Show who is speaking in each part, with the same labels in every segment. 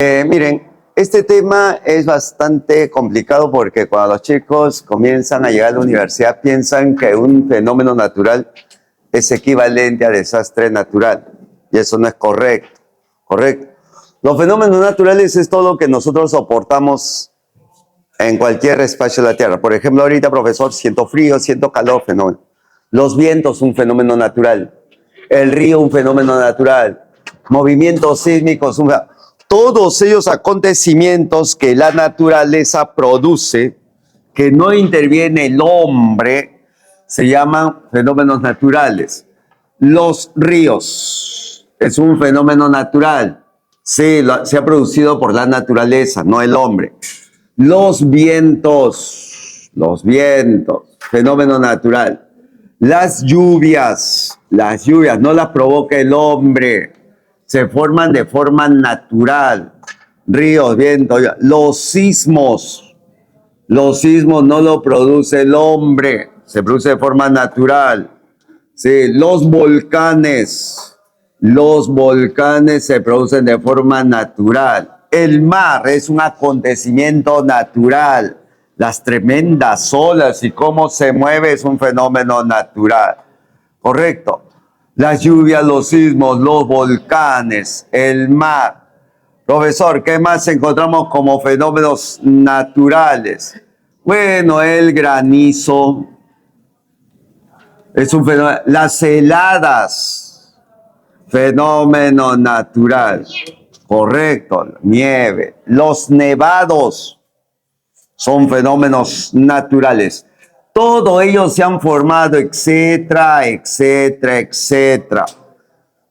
Speaker 1: Miren, este tema es bastante complicado porque cuando los chicos comienzan a llegar a la universidad piensan que un fenómeno natural es equivalente a desastre natural. Y eso no es correcto. Correcto. Los fenómenos naturales es todo lo que nosotros soportamos en cualquier espacio de la Tierra. Por ejemplo, ahorita, profesor, siento frío, siento calor, fenómeno. Los vientos, un fenómeno natural. El río, un fenómeno natural. Movimientos sísmicos, todos ellos acontecimientos que la naturaleza produce, que no interviene el hombre, se llaman fenómenos naturales. Los ríos es un fenómeno natural. Sí, se ha producido por la naturaleza, no el hombre. Los vientos, fenómeno natural. Las lluvias no las provoca el hombre, se forman de forma natural. Ríos, vientos, los sismos no lo produce el hombre, se produce de forma natural. Sí, los volcanes se producen de forma natural. El mar es un acontecimiento natural. Las tremendas olas y cómo se mueve es un fenómeno natural. Correcto. Las lluvias, los sismos, los volcanes, el mar. Profesor, ¿qué más encontramos como fenómenos naturales? Bueno, el granizo es un fenómeno. Las heladas, fenómeno natural. Correcto, nieve. Los nevados son fenómenos naturales. Todos ellos se han formado, etcétera.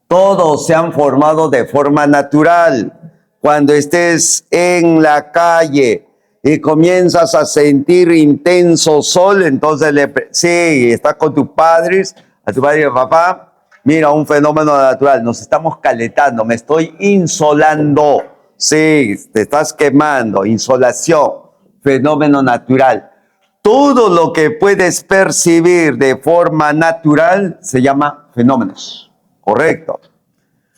Speaker 1: Todos se han formado de forma natural. Cuando estés en la calle y comienzas a sentir intenso sol, entonces sí, estás con tus padres, a tu padre y papá. Mira, un fenómeno natural, nos estamos calentando, me estoy insolando. Sí, te estás quemando, insolación, fenómeno natural. Todo lo que puedes percibir de forma natural se llama fenómenos. Correcto.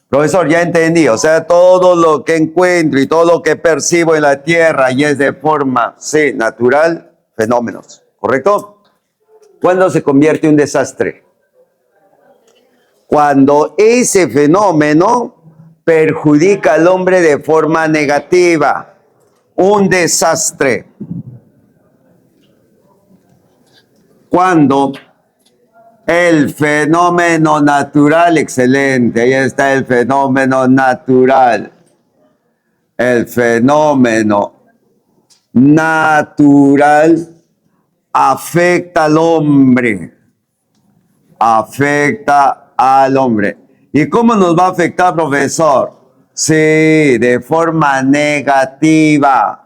Speaker 1: Profesor, ya entendí. O sea, todo lo que encuentro y todo lo que percibo en la Tierra y es de forma, sí, natural, fenómenos. ¿Correcto? ¿Cuándo se convierte en un desastre? Cuando ese fenómeno perjudica al hombre de forma negativa. Un desastre. Cuando el fenómeno natural, excelente, ahí está el fenómeno natural. El fenómeno natural afecta al hombre. Afecta al hombre. ¿Y cómo nos va a afectar, profesor? Sí, de forma negativa.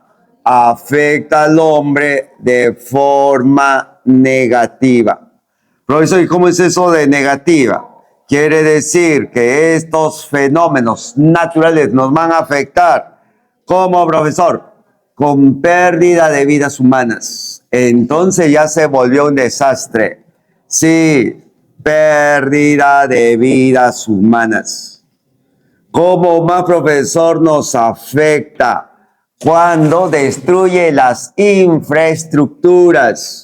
Speaker 1: Afecta al hombre de forma negativa. Profesor, ¿y cómo es eso de negativa? Quiere decir que estos fenómenos naturales nos van a afectar. ¿Cómo, profesor? Con pérdida de vidas humanas. Entonces ya se volvió un desastre. Sí, pérdida de vidas humanas. ¿Cómo más, profesor, nos afecta? Cuando destruye las infraestructuras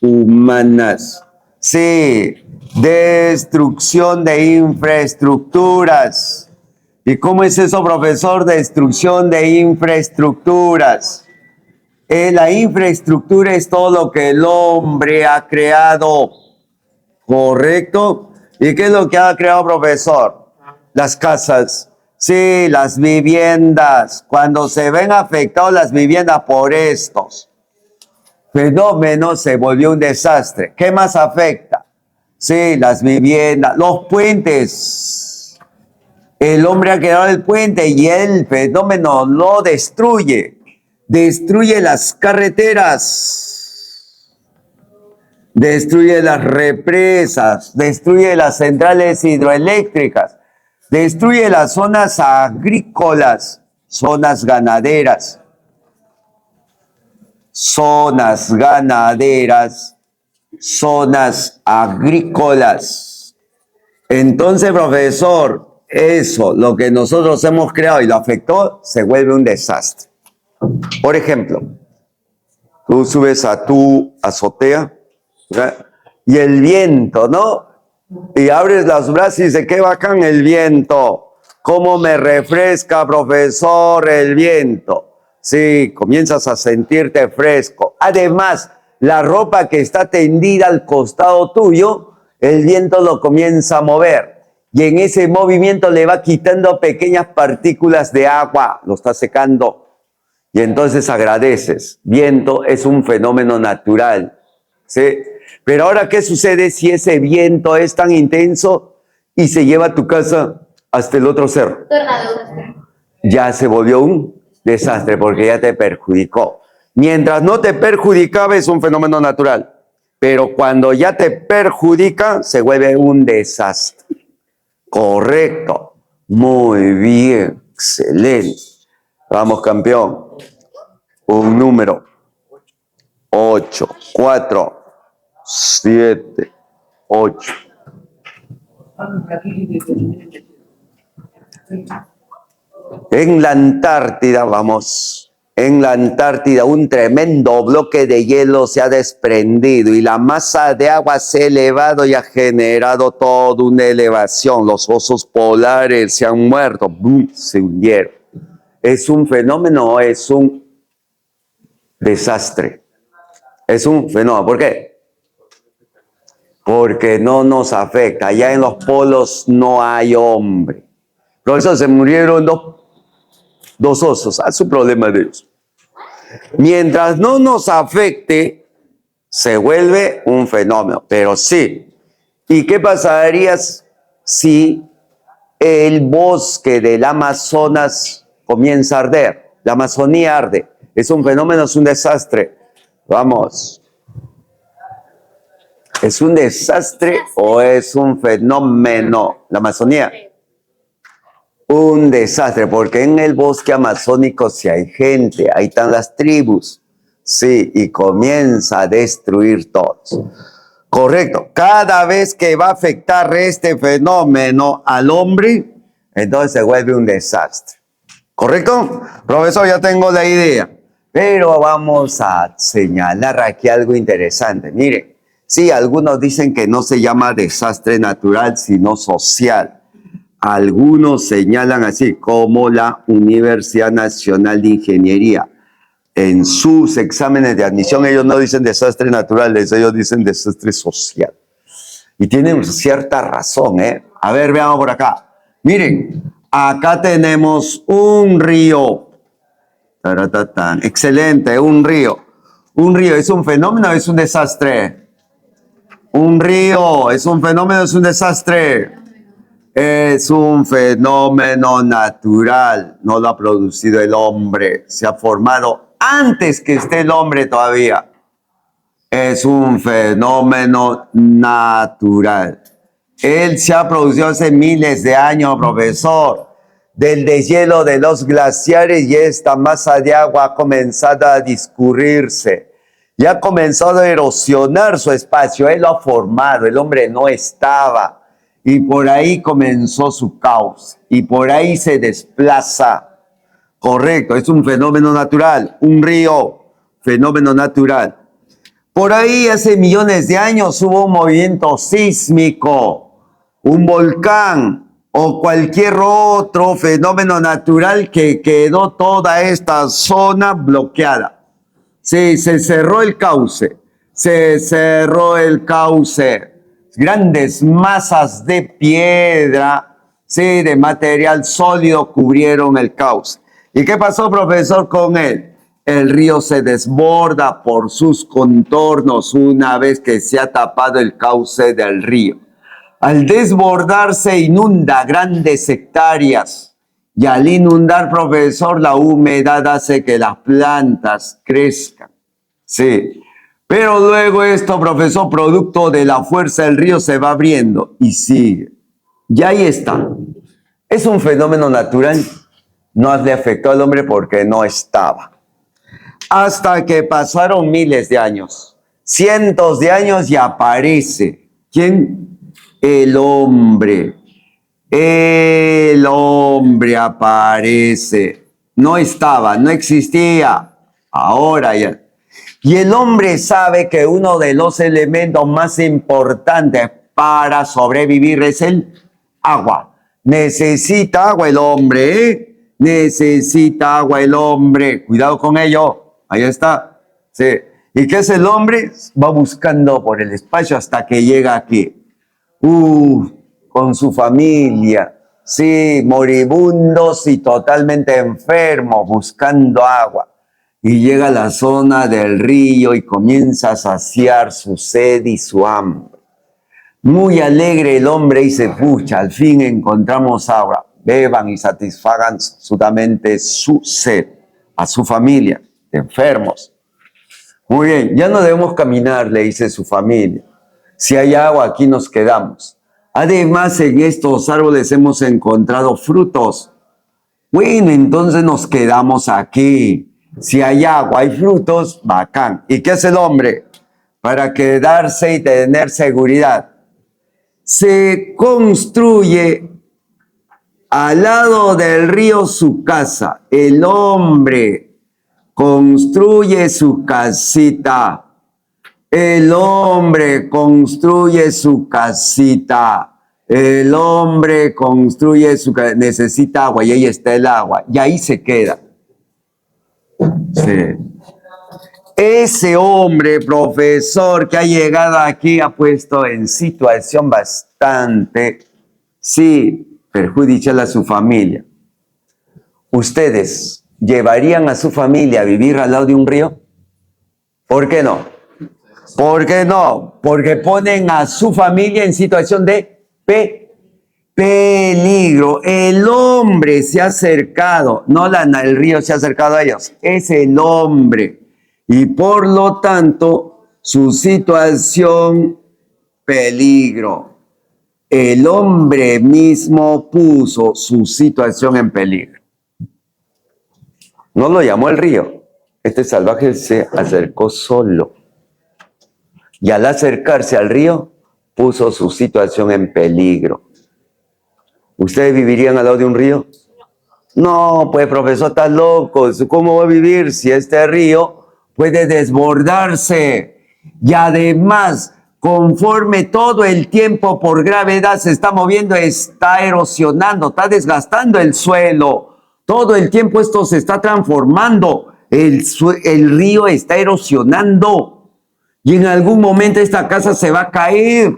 Speaker 1: humanas. Sí, destrucción de infraestructuras. ¿Y cómo es eso, profesor? Destrucción de infraestructuras. La infraestructura es todo lo que el hombre ha creado. ¿Correcto? ¿Y qué es lo que ha creado, profesor? Las casas. Sí, las viviendas. Cuando se ven afectadas las viviendas por estos fenómenos, se volvió un desastre. ¿Qué más afecta? Sí, las viviendas, los puentes. El hombre ha creado el puente y el fenómeno lo destruye. Destruye las carreteras. Destruye las represas. Destruye las centrales hidroeléctricas. Destruye las zonas agrícolas, zonas ganaderas. Zonas ganaderas, zonas agrícolas. Entonces, profesor, eso, lo que nosotros hemos creado y lo afectó, se vuelve un desastre. Por ejemplo, tú subes a tu azotea, ¿verdad? Y el viento, ¿no? Y abres las brazos y dices, qué bacán el viento. ¿Cómo me refresca, profesor, el viento? Sí, comienzas a sentirte fresco. Además, la ropa que está tendida al costado tuyo, el viento lo comienza a mover. Y en ese movimiento le va quitando pequeñas partículas de agua, lo está secando. Y entonces agradeces. Viento es un fenómeno natural, ¿sí? Pero ahora, ¿qué sucede si ese viento es tan intenso y se lleva a tu casa hasta el otro cerro? Ya se volvió un desastre porque ya te perjudicó. Mientras no te perjudicaba es un fenómeno natural. Pero cuando ya te perjudica, se vuelve un desastre. Correcto. Muy bien. Excelente. Vamos, campeón. Un número. 8, 4, 7, 8. En la Antártida, vamos. En la Antártida un tremendo bloque de hielo se ha desprendido y la masa de agua se ha elevado y ha generado toda una elevación. Los osos polares se han muerto, ¡bum!, se hundieron. ¿Es un fenómeno o es un desastre? Es un fenómeno. ¿Por qué? Porque no nos afecta. Allá en los polos no hay hombre. Por eso se murieron dos osos. Es un problema de ellos. Mientras no nos afecte, se vuelve un fenómeno. Pero sí. ¿Y qué pasaría si el bosque del Amazonas comienza a arder? La Amazonía arde. ¿Es un fenómeno? ¿Es un desastre? Vamos. ¿Es un desastre o es un fenómeno? La Amazonía. Un desastre, porque en el bosque amazónico sí hay gente, ahí están las tribus, sí, y comienza a destruir todos. Correcto. Cada vez que va a afectar este fenómeno al hombre, entonces se vuelve un desastre. ¿Correcto? Profesor, ya tengo la idea. Pero vamos a señalar aquí algo interesante. Mire, sí, algunos dicen que no se llama desastre natural, sino social. Algunos señalan así, como la Universidad Nacional de Ingeniería. En sus exámenes de admisión, ellos no dicen desastre natural, ellos dicen desastre social. Y tienen cierta razón, ¿eh? A ver, veamos por acá. Miren, acá tenemos un río. Taratatán. Excelente, un río. ¿Un río es un fenómeno o es un desastre? Un río es un fenómeno o es un desastre. Es un fenómeno natural, no lo ha producido el hombre, se ha formado antes que esté el hombre todavía. Es un fenómeno natural. Él se ha producido hace miles de años, profesor, del deshielo de los glaciares y esta masa de agua ha comenzado a discurrirse y ha comenzado a erosionar su espacio. Él lo ha formado, el hombre no estaba. Y por ahí comenzó su caos. Y por ahí se desplaza. Correcto, es un fenómeno natural. Un río, fenómeno natural. Por ahí hace millones de años hubo un movimiento sísmico, un volcán o cualquier otro fenómeno natural que quedó toda esta zona bloqueada. Sí, se cerró el cauce. Se cerró el cauce. Grandes masas de piedra, sí, de material sólido cubrieron el cauce. ¿Y qué pasó, profesor, con él? El río se desborda por sus contornos una vez que se ha tapado el cauce del río. Al desbordarse inunda grandes hectáreas y al inundar, profesor, la humedad hace que las plantas crezcan. Sí. Pero luego esto, profesor, producto de la fuerza del río, se va abriendo y sigue. Y ahí está. Es un fenómeno natural. No le afectó al hombre porque no estaba. Hasta que pasaron miles de años, cientos de años y aparece. ¿Quién? El hombre. El hombre aparece. No estaba, no existía. Ahora ya. Y el hombre sabe que uno de los elementos más importantes para sobrevivir es el agua. Necesita agua el hombre, ¿eh? Necesita agua el hombre. Cuidado con ello. Ahí está. Sí. ¿Y qué es el hombre? Va buscando por el espacio hasta que llega aquí. Con su familia. Sí, moribundos y totalmente enfermos, buscando agua. Y llega a la zona del río y comienza a saciar su sed y su hambre. Muy alegre el hombre dice, pucha, al fin encontramos agua. Beban y satisfagan absolutamente su sed a su familia, de enfermos. Muy bien, ya no debemos caminar, le dice su familia. Si hay agua, aquí nos quedamos. Además, en estos árboles hemos encontrado frutos. Bueno, entonces nos quedamos aquí. Si hay agua, hay frutos, bacán. ¿Y qué hace el hombre? Para quedarse y tener seguridad. Se construye al lado del río su casa. El hombre construye su casita. El hombre construye su casita. El hombre construye su casita. Necesita agua y ahí está el agua. Y ahí se queda. Sí. Ese hombre, profesor, que ha llegado aquí ha puesto en situación bastante, sí, perjudicial a su familia. ¿Ustedes llevarían a su familia a vivir al lado de un río? ¿Por qué no? ¿Por qué no? Porque ponen a su familia en situación de peligro. El hombre se ha acercado, no el río se ha acercado a ellos, es el hombre. Y por lo tanto, su situación, peligro. El hombre mismo puso su situación en peligro. No lo llamó el río. Este salvaje se acercó solo. Y al acercarse al río, puso su situación en peligro. ¿Ustedes vivirían al lado de un río? No, pues profesor, está loco. ¿Cómo va a vivir si este río puede desbordarse? Y además, conforme todo el tiempo por gravedad se está moviendo, está erosionando, está desgastando el suelo. Todo el tiempo esto se está transformando. El río está erosionando. Y en algún momento esta casa se va a caer.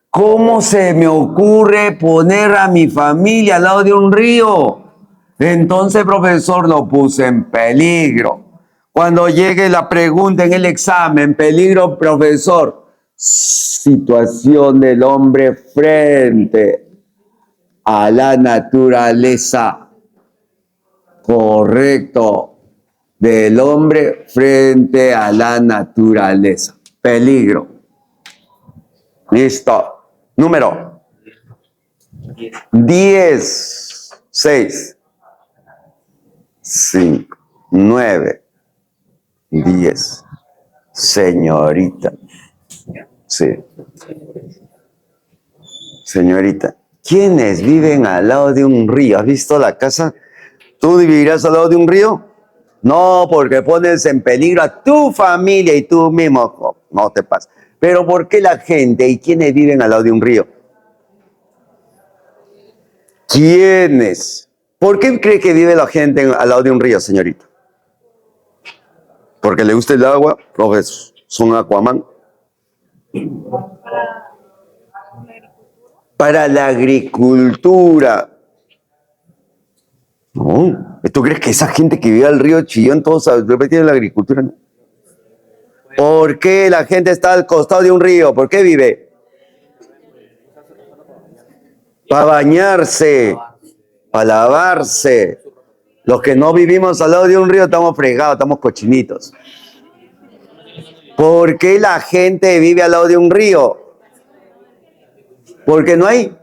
Speaker 1: ¿Cómo se me ocurre poner a mi familia al lado de un río? Entonces, profesor, lo puse en peligro. Cuando llegue la pregunta en el examen, peligro, profesor, situación del hombre frente a la naturaleza. Correcto. Del hombre frente a la naturaleza. Peligro. Listo. Número 10, 6, 5, 9, 10. Señorita. Sí. Señorita. ¿Quiénes viven al lado de un río? ¿Has visto la casa? ¿Tú vivirías al lado de un río? No, porque pones en peligro a tu familia y tú mismo. No te pasa. Pero ¿por qué la gente y quiénes viven al lado de un río? ¿Quiénes? ¿Por qué cree que vive la gente al lado de un río, señorita? ¿Porque le gusta el agua? Profesor, son Aquaman. Para la agricultura. No. ¿Tú crees que esa gente que vive al río Chillón, todos tienen la agricultura? No. ¿Por qué la gente está al costado de un río? ¿Por qué vive? Para bañarse, para lavarse. Los que no vivimos al lado de un río estamos fregados, estamos cochinitos. ¿Por qué la gente vive al lado de un río? Porque no hay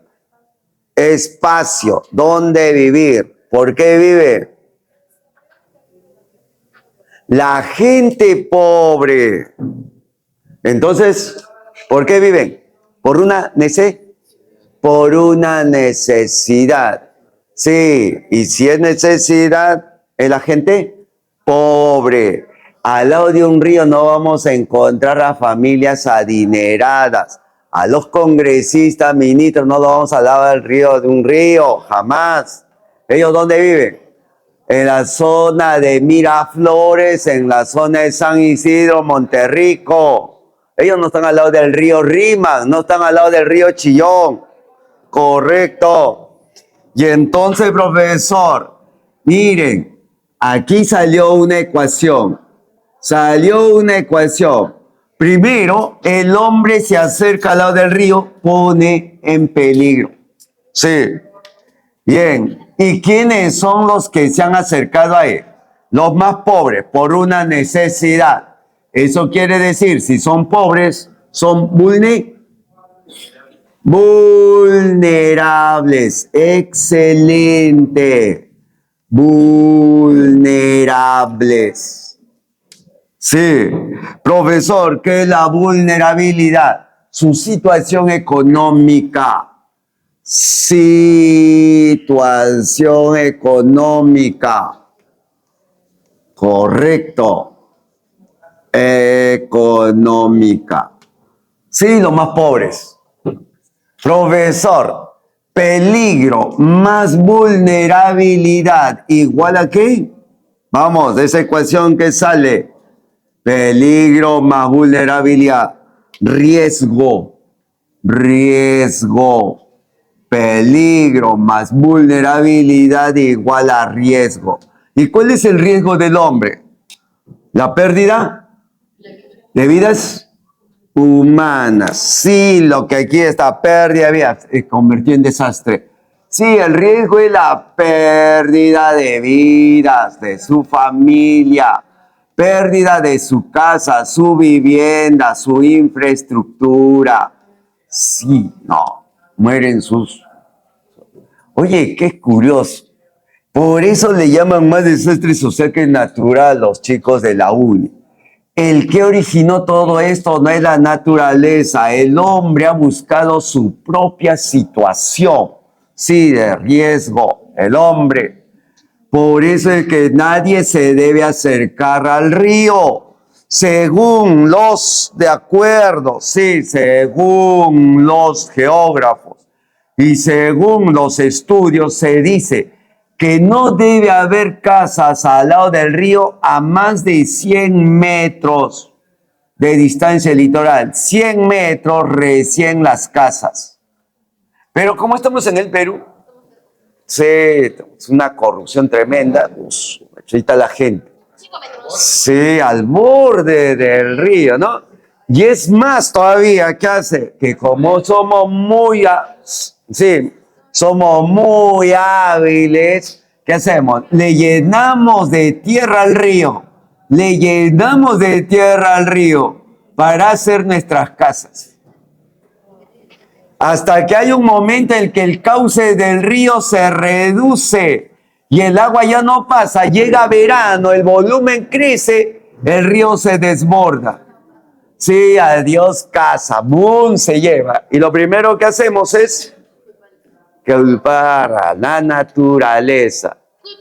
Speaker 1: espacio donde vivir. ¿Por qué vive? La gente pobre. Entonces, ¿por qué viven? Por una necesidad. por una necesidad. Sí, y si es necesidad, es la gente pobre. Al lado de un río no vamos a encontrar a familias adineradas. A los congresistas, ministros, no lo vamos al lado del río, de un río, jamás. ¿Ellos dónde viven? En la zona de Miraflores, en la zona de San Isidro, Monterrico. Ellos no están al lado del río Rímac, no están al lado del río Chillón. Correcto. Y entonces, profesor, miren, aquí salió una ecuación. Primero, el hombre se acerca al lado del río, pone en peligro. Sí. Bien. ¿Y quiénes son los que se han acercado a él? Los más pobres, por una necesidad. Eso quiere decir, si son pobres, son vulnerables. Excelente. Vulnerables. Sí, profesor, ¿qué es la vulnerabilidad? Su situación económica. Situación económica. Correcto. Económica. Sí, los más pobres. Profesor, peligro más vulnerabilidad igual a ¿qué? Vamos, de esa ecuación que sale. Peligro más vulnerabilidad. Riesgo. Peligro más vulnerabilidad igual a riesgo. ¿Y cuál es el riesgo del hombre? La pérdida de vidas humanas. Sí, lo que aquí está, pérdida de vidas, se convirtió en desastre. Sí, el riesgo es la pérdida de vidas de su familia, pérdida de su casa, su vivienda, su infraestructura. Sí, no, mueren sus... Oye, qué curioso. Por eso le llaman más desastre social que natural los chicos de la uni. El que originó todo esto no es la naturaleza. El hombre ha buscado su propia situación. Sí, de riesgo. El hombre. Por eso es que nadie se debe acercar al río. Según los según los geógrafos y según los estudios se dice que no debe haber casas al lado del río a más de 100 metros de distancia litoral. 100 metros recién las casas. Pero como estamos en el Perú, sí, es una corrupción tremenda. Pues, ahí está la gente. Sí, al borde del río, ¿no? Y es más todavía, ¿qué hace? Que como somos somos muy hábiles, ¿qué hacemos? Le llenamos de tierra al río. Para hacer nuestras casas. Hasta que hay un momento en que el cauce del río se reduce y el agua ya no pasa, llega verano, el volumen crece, el río se desborda. Sí, adiós casa, ¡boom! Se lleva. Y lo primero que hacemos es culpar a la naturaleza.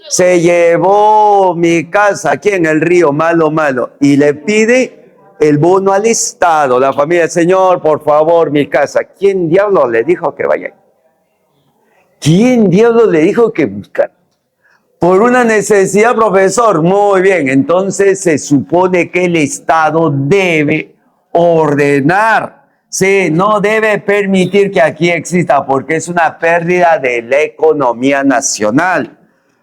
Speaker 1: Se llevó mi casa aquí en el río, malo. Y le pide el bono al Estado, la familia, señor, por favor, mi casa. ¿Quién diablo le dijo que vaya? ¿Quién diablo le dijo que buscar? Por una necesidad, profesor. Muy bien, entonces se supone que el Estado debe ordenar. Sí, no debe permitir que aquí exista porque es una pérdida de la economía nacional.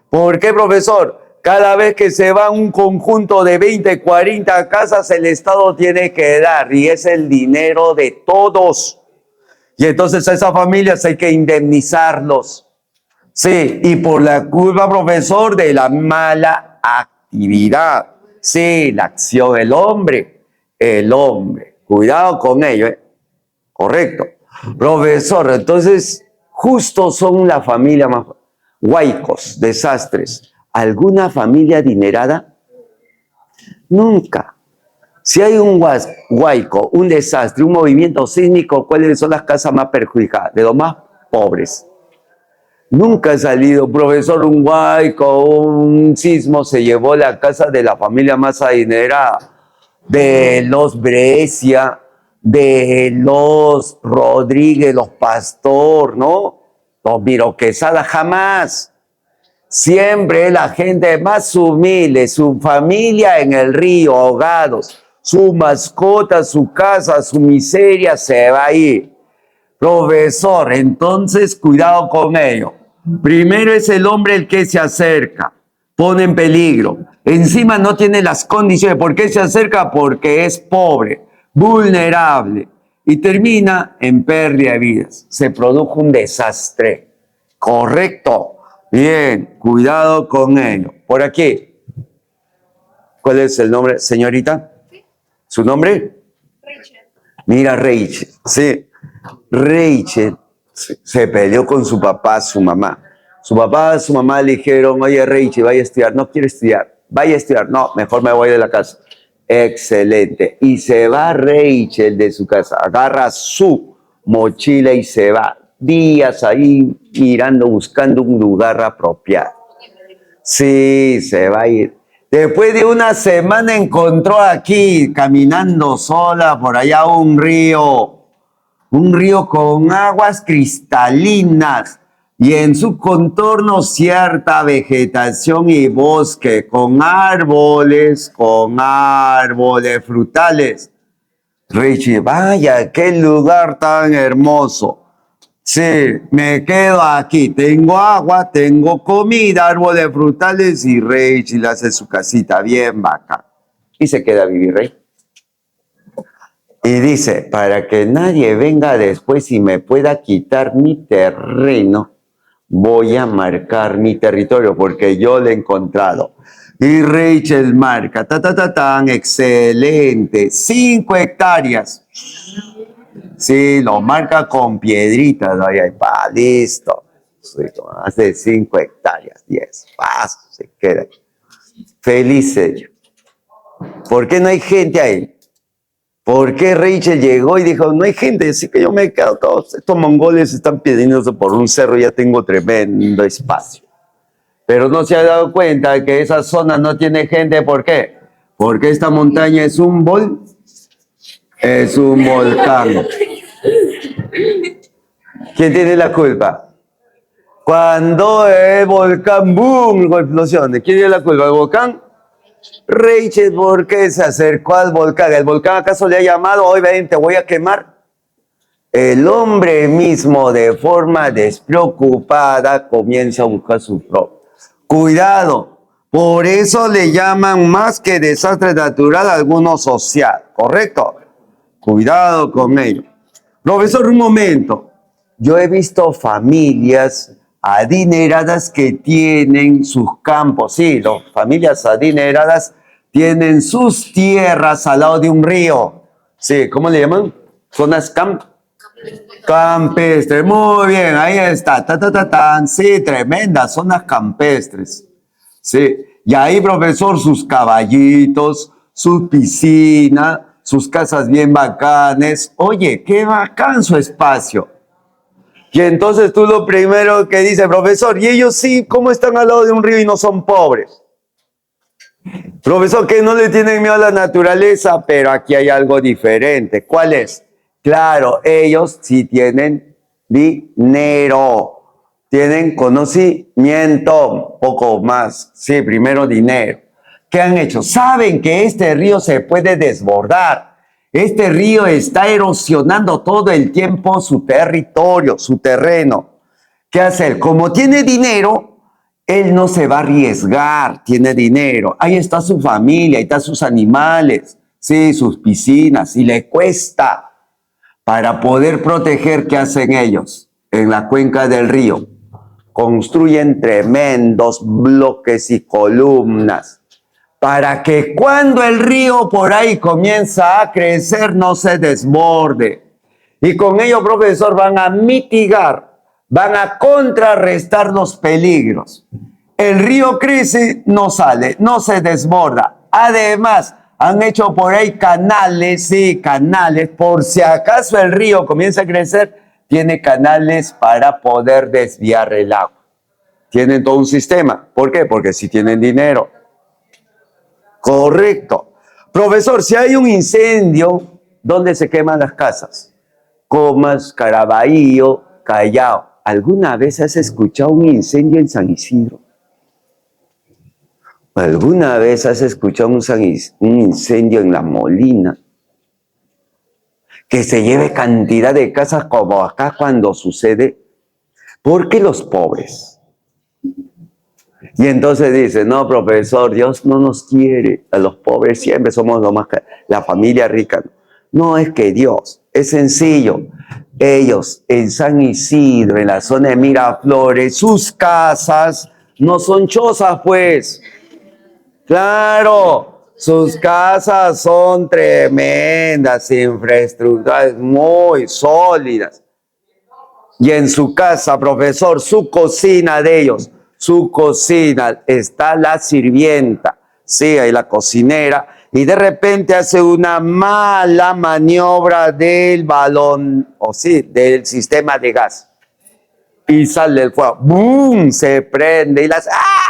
Speaker 1: ¿Por qué, profesor? Cada vez que se va un conjunto de 20, 40 casas, el Estado tiene que dar y es el dinero de todos. Y entonces a esas familias hay que indemnizarlos. Sí, y por la culpa, profesor, de la mala actividad. Sí, la acción del hombre. Cuidado con ello, ¿eh? Correcto. Profesor, entonces, justo son la familia más... Huaicos, desastres. ¿Alguna familia adinerada? Nunca. Si hay un huaico, un desastre, un movimiento sísmico, ¿cuáles son las casas más perjudicadas? De los más pobres. Nunca ha salido, profesor, un huaico, un sismo se llevó la casa de la familia más adinerada, de los Brescia, de los Rodríguez, los Pastor, ¿no? Los Miro Quesada, jamás. Siempre la gente más humilde, su familia en el río, ahogados, su mascota, su casa, su miseria se va a ir. Profesor, entonces cuidado con ello. Primero es el hombre el que se acerca, pone en peligro. Encima no tiene las condiciones. ¿Por qué se acerca? Porque es pobre, vulnerable y termina en pérdida de vidas. Se produjo un desastre. Correcto. Bien, cuidado con ello. Por aquí. ¿Cuál es el nombre, señorita? ¿Su nombre?
Speaker 2: Rachel.
Speaker 1: Mira, Rachel. Sí. Rachel se peleó con su papá, su mamá. Su papá, su mamá le dijeron, oye, Rachel, vaya a estudiar. No quiere estudiar. Vaya a estudiar. No, mejor me voy de la casa. Excelente. Y se va Rachel de su casa. Agarra su mochila y se va. Días ahí mirando, buscando un lugar apropiado. Sí, se va a ir. Después de una semana encontró aquí, caminando sola por allá, un río con aguas cristalinas y en su contorno cierta vegetación y bosque con árboles frutales. Richie, vaya, qué lugar tan hermoso. Sí, me quedo aquí. Tengo agua, tengo comida, árboles frutales y Rachel hace su casita bien bacán. Y se queda a vivir ahí. Y dice, para que nadie venga después y me pueda quitar mi terreno, voy a marcar mi territorio porque yo lo he encontrado. Y Rachel marca, tan, excelente, 5 hectáreas. Sí, lo marca con piedritas, ahí, listo. Sí, hace 5 hectáreas, 10, pasos, se queda. Feliz ella. ¿Por qué no hay gente ahí? ¿Por qué Rachel llegó y dijo, no hay gente? Así que yo me he quedado, todos estos mongoles están pidiéndose por un cerro, ya tengo tremendo espacio. Pero no se ha dado cuenta de que esa zona no tiene gente, ¿por qué? Porque esta montaña es un volcán. ¿Quién tiene la culpa? Cuando el volcán, ¡boom!, con explosiones. ¿Quién tiene la culpa? ¿El volcán? Rachel, ¿por qué se acercó al volcán? ¿El volcán acaso le ha llamado, hoy ven, te voy a quemar? El hombre mismo, de forma despreocupada, comienza a buscar su propio. Cuidado, por eso le llaman más que desastre natural alguno social, ¿correcto? Cuidado con ello. Profesor, un momento. Yo he visto familias adineradas que tienen sus campos, sí, las familias adineradas tienen sus tierras al lado de un río. Sí, ¿cómo le llaman? Zonas campestres. Muy bien, ahí está. Sí, tremendas zonas campestres. Sí, y ahí, profesor, sus caballitos, sus piscinas, sus casas bien bacanes. Oye, qué bacán su espacio. Y entonces tú lo primero que dices, profesor, y ellos sí, ¿cómo están al lado de un río y no son pobres? Profesor, que no le tienen miedo a la naturaleza, pero aquí hay algo diferente. ¿Cuál es? Claro, ellos sí tienen dinero, tienen conocimiento, poco más. Sí, primero dinero. ¿Qué han hecho? Saben que este río se puede desbordar. Este río está erosionando todo el tiempo su territorio, su terreno. ¿Qué hacer? Como tiene dinero, él no se va a arriesgar, tiene dinero. Ahí está su familia, ahí están sus animales, sí, sus piscinas, y le cuesta. Para poder proteger, ¿qué hacen ellos? En la cuenca del río, construyen tremendos bloques y columnas para que cuando el río por ahí comienza a crecer no se desborde. Y con ello, profesor, van a mitigar, van a contrarrestar los peligros. El río crece, no sale, no se desborda. Además, han hecho por ahí canales, sí, canales, por si acaso el río comienza a crecer, tiene canales para poder desviar el agua. Tienen todo un sistema. ¿Por qué? Porque si tienen dinero. Correcto. Profesor, si hay un incendio, ¿dónde se queman las casas? Comas, Caraballo, Callao. ¿Alguna vez has escuchado un incendio en San Isidro? ¿Alguna vez has escuchado un incendio en La Molina? Que se lleve cantidad de casas como acá cuando sucede. ¿Por qué los pobres? Y entonces dice, no, profesor, Dios no nos quiere. A los pobres siempre somos lo más... La familia rica. No, es que Dios, es sencillo. Ellos en San Isidro, en la zona de Miraflores, sus casas no son chozas, pues. Claro, sus casas son tremendas, infraestructuras muy sólidas. Y en su casa, profesor, su cocina de ellos, su cocina, está la sirvienta, sí, hay la cocinera, y de repente hace una mala maniobra del balón, o sí, del sistema de gas. Y sale el fuego, ¡boom! Se prende y las... ¡ah!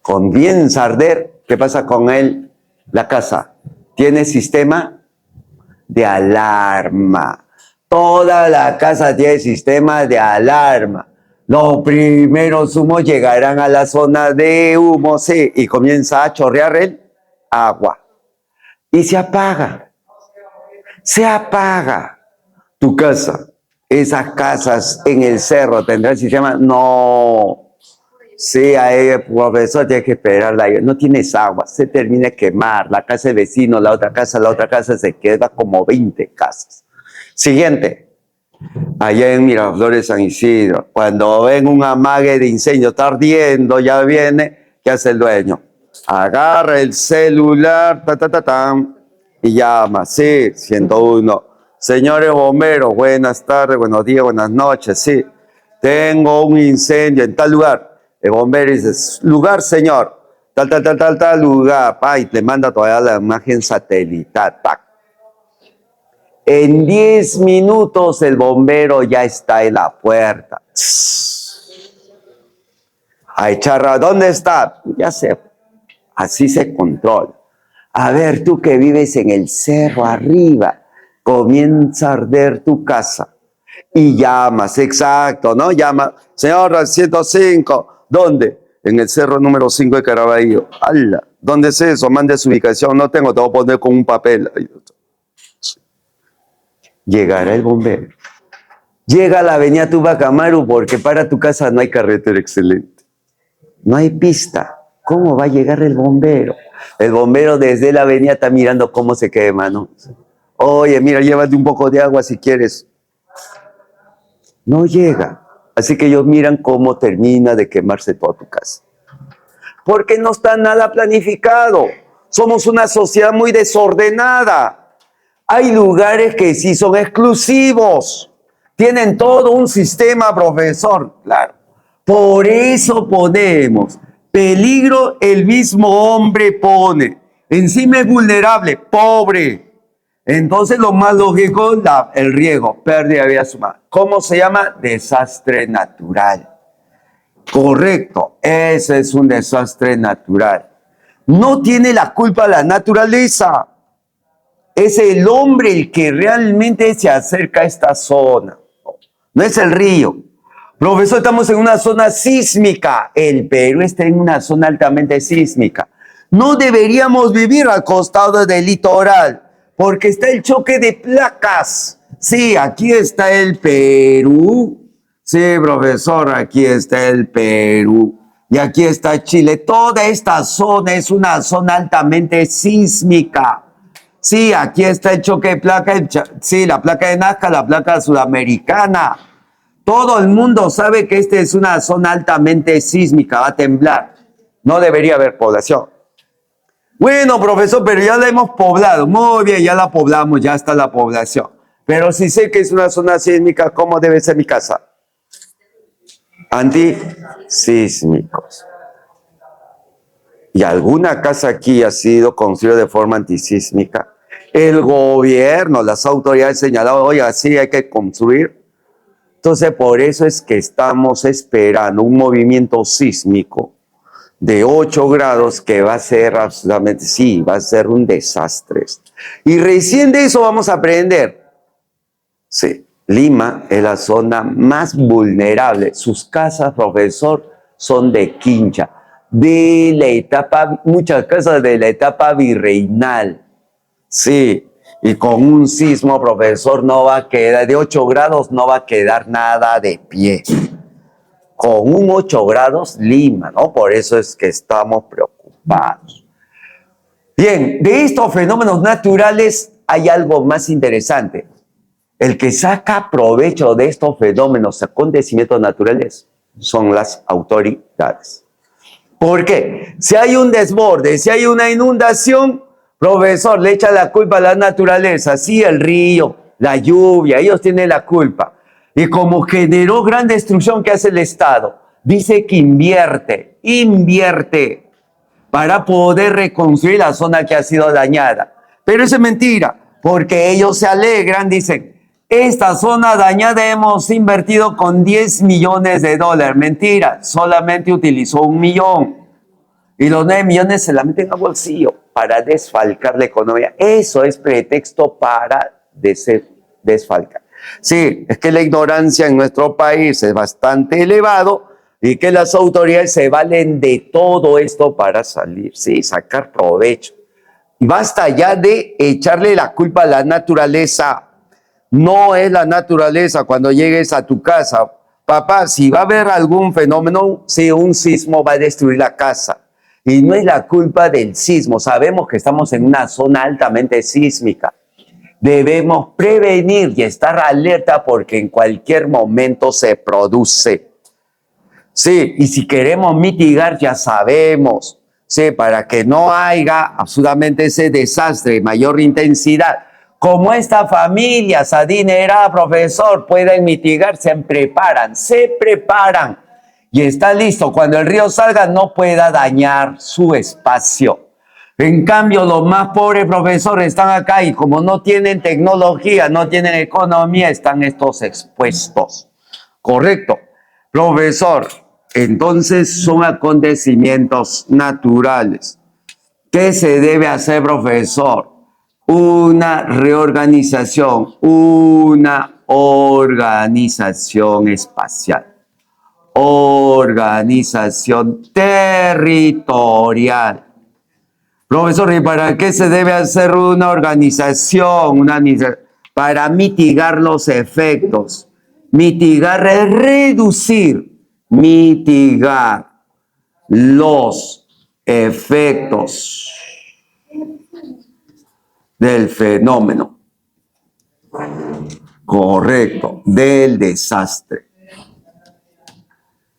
Speaker 1: Comienza a arder. ¿Qué pasa con él? La casa tiene sistema de alarma. Toda la casa tiene sistema de alarma. Los primeros humos llegarán a la zona de humo, sí, y comienza a chorrear el agua. Y se apaga. Se apaga. Tu casa, esas casas en el cerro, ¿tendrán sistema? No. Sí, ahí, profesor, tiene que esperarla. No tienes agua, se termina de quemar. La casa del vecino, la otra casa, se queda como 20 casas. Siguiente. Allá en Miraflores, San Isidro, cuando ven un amague de incendio, está ardiendo, ya viene, ¿qué hace el dueño? Agarra el celular, y llama, sí, 101. Señores bomberos, buenas tardes, buenos días, buenas noches, sí. Tengo un incendio en tal lugar. El bombero dice, lugar, señor, tal lugar, y le manda todavía la imagen satelital, En 10 minutos el bombero ya está en la puerta. A echar, ¿dónde está? Ya sé, así se controla. A ver, tú que vives en el cerro arriba, comienza a arder tu casa. Y llamas, exacto, ¿no? Llama, señor 105, ¿dónde? En el cerro número 5 de Caraballo. ¡Hala! ¿Dónde es eso? Mande su ubicación. No tengo, te voy a poner con un papel. Llegará el bombero. Llega a la avenida Tupac Amaru porque para tu casa no hay carretera excelente. No hay pista. ¿Cómo va a llegar el bombero? El bombero desde la avenida está mirando cómo se quema, ¿no? Oye, mira, llévate un poco de agua si quieres. No llega. Así que ellos miran cómo termina de quemarse toda tu casa. Porque no está nada planificado. Somos una sociedad muy desordenada. Hay lugares que sí son exclusivos. Tienen todo un sistema, profesor. Claro. Por eso ponemos peligro, el mismo hombre pone. Encima es vulnerable, pobre. Entonces lo más lógico, el riesgo, pérdida de vida humana. ¿Cómo se llama? Desastre natural. Correcto, ese es un desastre natural. No tiene la culpa la naturaleza. Es el hombre el que realmente se acerca a esta zona. No es el río. Profesor, estamos en una zona sísmica. El Perú está en una zona altamente sísmica. No deberíamos vivir al costado del litoral, porque está el choque de placas. Sí, aquí está el Perú. Sí, profesor, aquí está el Perú. Y aquí está Chile. Toda esta zona es una zona altamente sísmica. Sí, aquí está el choque de placas. Sí, la placa de Nazca, la placa sudamericana. Todo el mundo sabe que esta es una zona altamente sísmica, va a temblar. No debería haber población. Bueno, profesor, pero ya la hemos poblado. Muy bien, ya la poblamos, ya está la población. Pero si sé que es una zona sísmica, ¿cómo debe ser mi casa? Antisísmicos. ¿Y alguna casa aquí ha sido construida de forma antisísmica? El gobierno, las autoridades señalaron, oye, así hay que construir. Entonces, por eso es que estamos esperando un movimiento sísmico de 8 grados que va a ser absolutamente, sí, va a ser un desastre. Y recién de eso vamos a aprender. Sí, Lima es la zona más vulnerable. Sus casas, profesor, son de quincha, de la etapa, muchas casas de la etapa virreinal. Sí, y con un sismo, profesor, no va a quedar, de 8 grados no va a quedar nada de pie. Con un 8 grados Lima, ¿no? Por eso es que estamos preocupados. Bien, de estos fenómenos naturales hay algo más interesante. El que saca provecho de estos fenómenos, acontecimientos naturales, son las autoridades. ¿Por qué? Si hay un desborde, si hay una inundación, profesor, le echa la culpa a la naturaleza, sí, el río, la lluvia, ellos tienen la culpa. Y como generó gran destrucción que hace el Estado, dice que invierte para poder reconstruir la zona que ha sido dañada. Pero eso es mentira, porque ellos se alegran, dicen, esta zona dañada hemos invertido con 10 millones de dólares. Mentira, solamente utilizó 1 millón. Y los 9 millones se la meten al bolsillo para desfalcar la economía. Eso es pretexto para desfalcar. Sí, es que la ignorancia en nuestro país es bastante elevado y que las autoridades se valen de todo esto para salir, sí, sacar provecho. Basta ya de echarle la culpa a la naturaleza. No es la naturaleza cuando llegues a tu casa. Papá, si va a haber algún fenómeno, sí, un sismo va a destruir la casa. Y no es la culpa del sismo. Sabemos que estamos en una zona altamente sísmica. Debemos prevenir y estar alerta porque en cualquier momento se produce. Sí, y si queremos mitigar, ya sabemos, sí, para que no haya absolutamente ese desastre de mayor intensidad. Como esta familia adinerada, profesor, pueden mitigar, se preparan y está listo. Cuando el río salga, no pueda dañar su espacio. En cambio, los más pobres, profesor, están acá y como no tienen tecnología, no tienen economía, están estos expuestos. Correcto. Profesor, entonces son acontecimientos naturales. ¿Qué se debe hacer, profesor? Una reorganización, una organización espacial, organización territorial. Profesor, ¿y para qué se debe hacer una organización? Para mitigar los efectos. Mitigar es reducir, mitigar los efectos del fenómeno. Correcto, del desastre.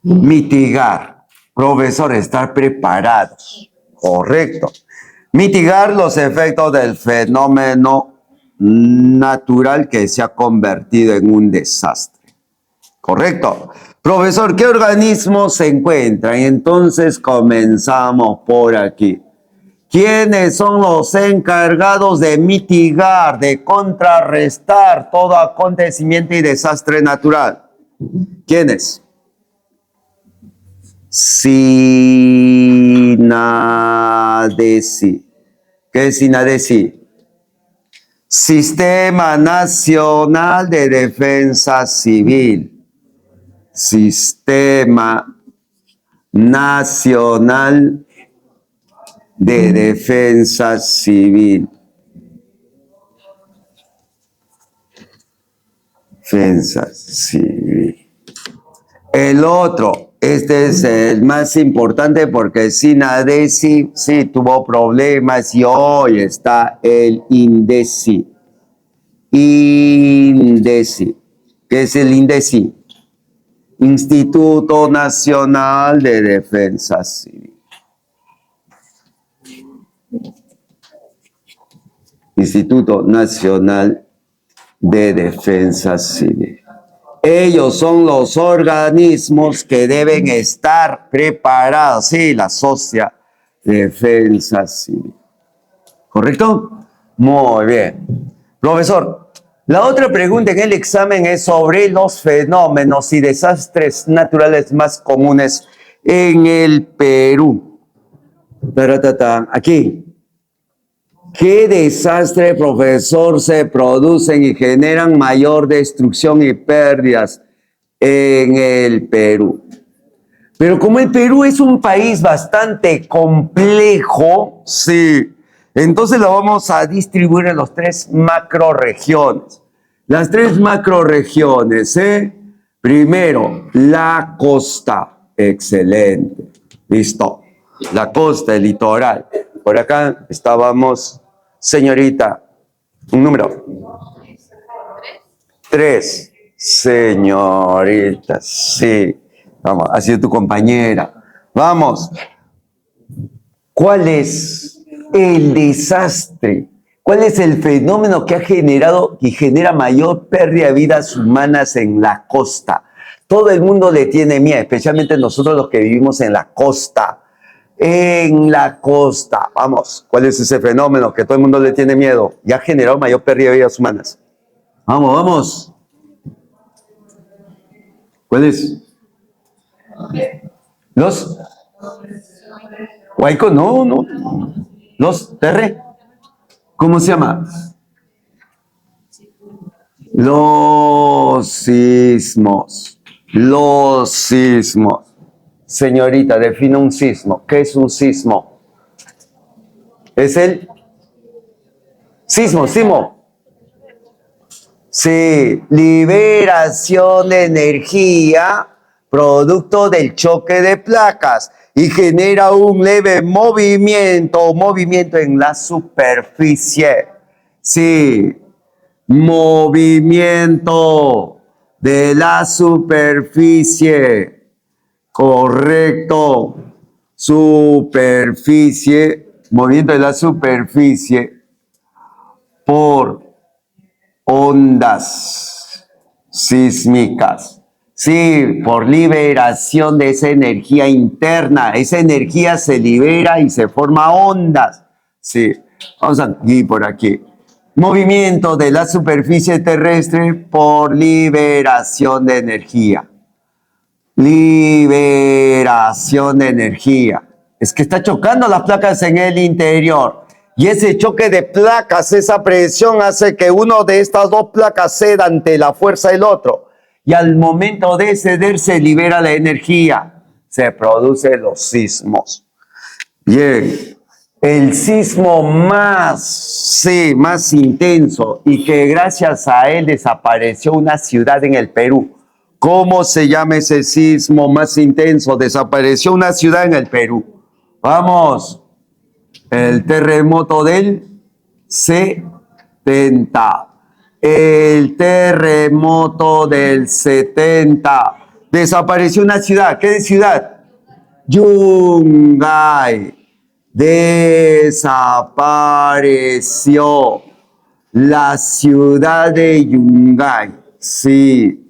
Speaker 1: Mitigar, profesor, estar preparados. Correcto. Mitigar los efectos del fenómeno natural que se ha convertido en un desastre. Correcto. Profesor, ¿qué organismos se encuentran? Entonces comenzamos por aquí. ¿Quiénes son los encargados de mitigar, de contrarrestar todo acontecimiento y desastre natural? ¿Quiénes? SINADECI. ¿Qué es SINADECI? Sistema Nacional de Defensa Civil. Sistema Nacional de Defensa Civil. Defensa Civil. El otro, este es el más importante porque SINADECI sí tuvo problemas y hoy está el INDECI. INDECI. ¿Qué es el INDECI? Instituto Nacional de Defensa Civil. Instituto Nacional de Defensa Civil. Ellos son los organismos que deben estar preparados. Sí, la Defensa Civil. ¿Correcto? Muy bien. Profesor, la otra pregunta en el examen es sobre los fenómenos y desastres naturales más comunes en el Perú. Taratatán. Aquí. ¿Qué desastre, profesor, se producen y generan mayor destrucción y pérdidas en el Perú? Pero como el Perú es un país bastante complejo, sí, entonces lo vamos a distribuir en las tres macroregiones. Las tres macroregiones, ¿eh? Primero, la costa. Excelente. Listo. La costa, el litoral. Por acá estábamos, señorita, un número. 3. Señorita, sí. Vamos, ha sido tu compañera. Vamos. ¿Cuál es el desastre? ¿Cuál es el fenómeno que ha generado y genera mayor pérdida de vidas humanas en la costa? Todo el mundo le tiene miedo, especialmente nosotros los que vivimos en la costa. En la costa. Vamos, ¿cuál es ese fenómeno que todo el mundo le tiene miedo y ha generado mayor pérdida de vidas humanas? Vamos, vamos. ¿Cuál es? Los Huayco, no. Los Terre. ¿Cómo se llama? Los sismos. Los sismos. Señorita, define un sismo. ¿Qué es un sismo? Es el sismo. Sí, liberación de energía producto del choque de placas y genera un leve movimiento en la superficie. Sí, movimiento de la superficie. Correcto. Superficie, movimiento de la superficie por ondas sísmicas. Sí, por liberación de esa energía interna. Esa energía se libera y se forma ondas. Sí, vamos aquí por aquí. Movimiento de la superficie terrestre por liberación de energía. Liberación de energía. Es que está chocando las placas en el interior. Y ese choque de placas, esa presión hace que uno de estas dos placas ceda ante la fuerza del otro. Y al momento de ceder se libera la energía. Se producen los sismos. Bien. El sismo más intenso y que gracias a él desapareció una ciudad en el Perú. ¿Cómo se llama ese sismo más intenso? Desapareció una ciudad en el Perú. Vamos. El terremoto del 70. El terremoto del 70. Desapareció una ciudad. ¿Qué ciudad? Yungay. Desapareció la ciudad de Yungay. Sí.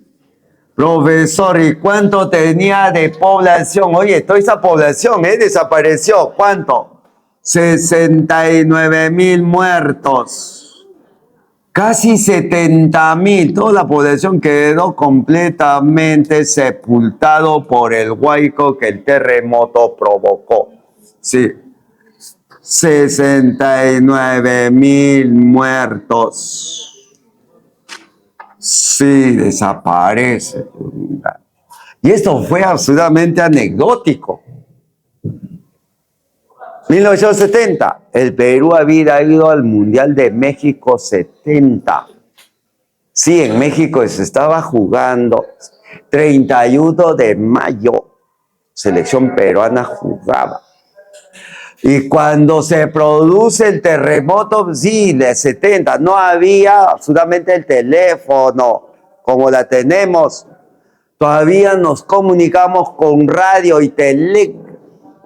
Speaker 1: Profesor, ¿y cuánto tenía de población? Oye, toda esa población, desapareció. ¿Cuánto? 69,000 muertos. Casi 70,000. Toda la población quedó completamente sepultado por el huaico que el terremoto provocó. Sí. 69,000 muertos. Sí, desaparece. Y esto fue absolutamente anecdótico. 1970, el Perú había ido al Mundial de México 70. Sí, en México se estaba jugando 31 de mayo, selección peruana jugaba. Y cuando se produce el terremoto, sí, de 70, no había absolutamente el teléfono como la tenemos. Todavía nos comunicamos con radio y tele,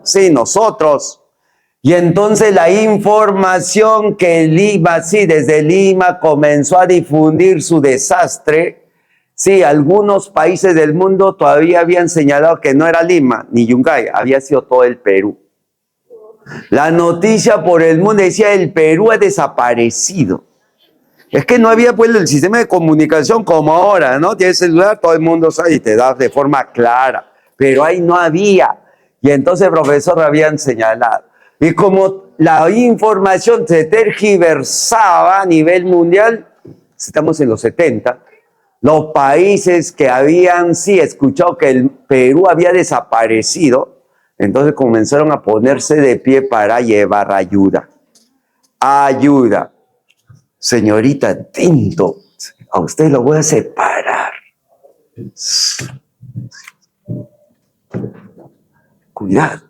Speaker 1: sí, nosotros. Y entonces la información que Lima, sí, desde Lima comenzó a difundir su desastre. Sí, algunos países del mundo todavía habían señalado que no era Lima ni Yungay, había sido todo el Perú. La noticia por el mundo decía, el Perú ha desaparecido. Es que no había pues el sistema de comunicación como ahora, ¿no? Tienes celular, todo el mundo sabe y te da de forma clara. Pero ahí no había. Y entonces el profesor habían señalado. Y como la información se tergiversaba a nivel mundial, estamos en los 70, los países que habían escuchado que el Perú había desaparecido, entonces comenzaron a ponerse de pie para llevar ayuda. Ayuda. Señorita, atento, a usted lo voy a separar. Cuidado.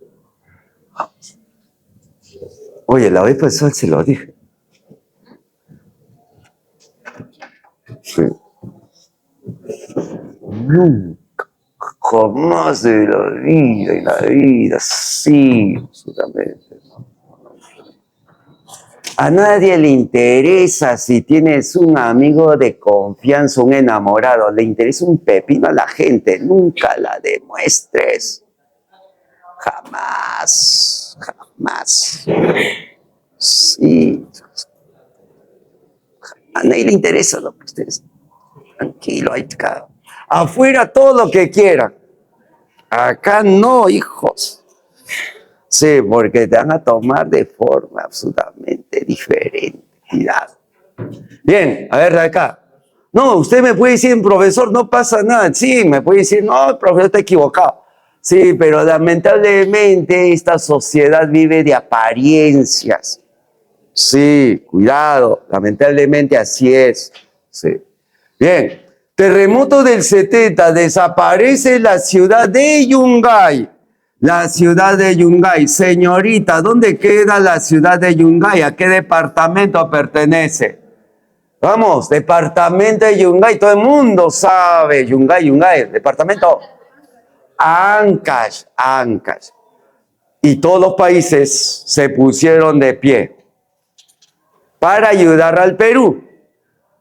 Speaker 1: Oye, la vez pasada se lo dije. Sí. Nunca, jamás de la vida, y la vida, sí, absolutamente. A nadie le interesa si tienes un amigo de confianza, un enamorado. Le interesa un pepino a la gente. Nunca la demuestres. Jamás. Jamás. Sí. A nadie le interesa lo que ustedes. Tranquilo, ahí acá. Afuera todo lo que quieran. Acá no, hijos. Sí, porque te van a tomar de forma absolutamente diferente. Cuidado. Bien, a ver de acá. No, usted me puede decir, profesor, no pasa nada. Sí, me puede decir, no, el profesor está equivocado. Sí, pero lamentablemente esta sociedad vive de apariencias. Sí, cuidado, lamentablemente así es. Sí. Bien, terremoto del 70, desaparece la ciudad de Yungay. La ciudad de Yungay. Señorita, ¿dónde queda la ciudad de Yungay? ¿A qué departamento pertenece? Vamos, departamento de Yungay. Todo el mundo sabe. Yungay. Departamento Ancash. Y todos los países se pusieron de pie para ayudar al Perú.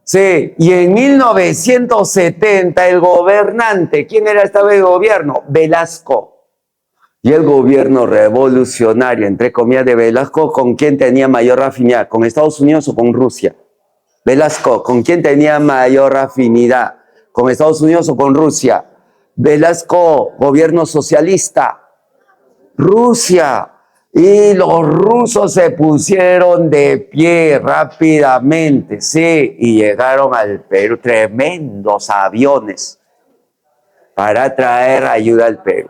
Speaker 1: Sí, y en 1970 el gobernante, ¿quién era esta vez el gobierno? Velasco. Y el gobierno revolucionario, entre comillas, de Velasco, ¿con quién tenía mayor afinidad? ¿Con Estados Unidos o con Rusia? Velasco, ¿con quién tenía mayor afinidad? ¿Con Estados Unidos o con Rusia? Velasco, gobierno socialista. Rusia. Y los rusos se pusieron de pie rápidamente, sí, y llegaron al Perú tremendos aviones para traer ayuda al Perú.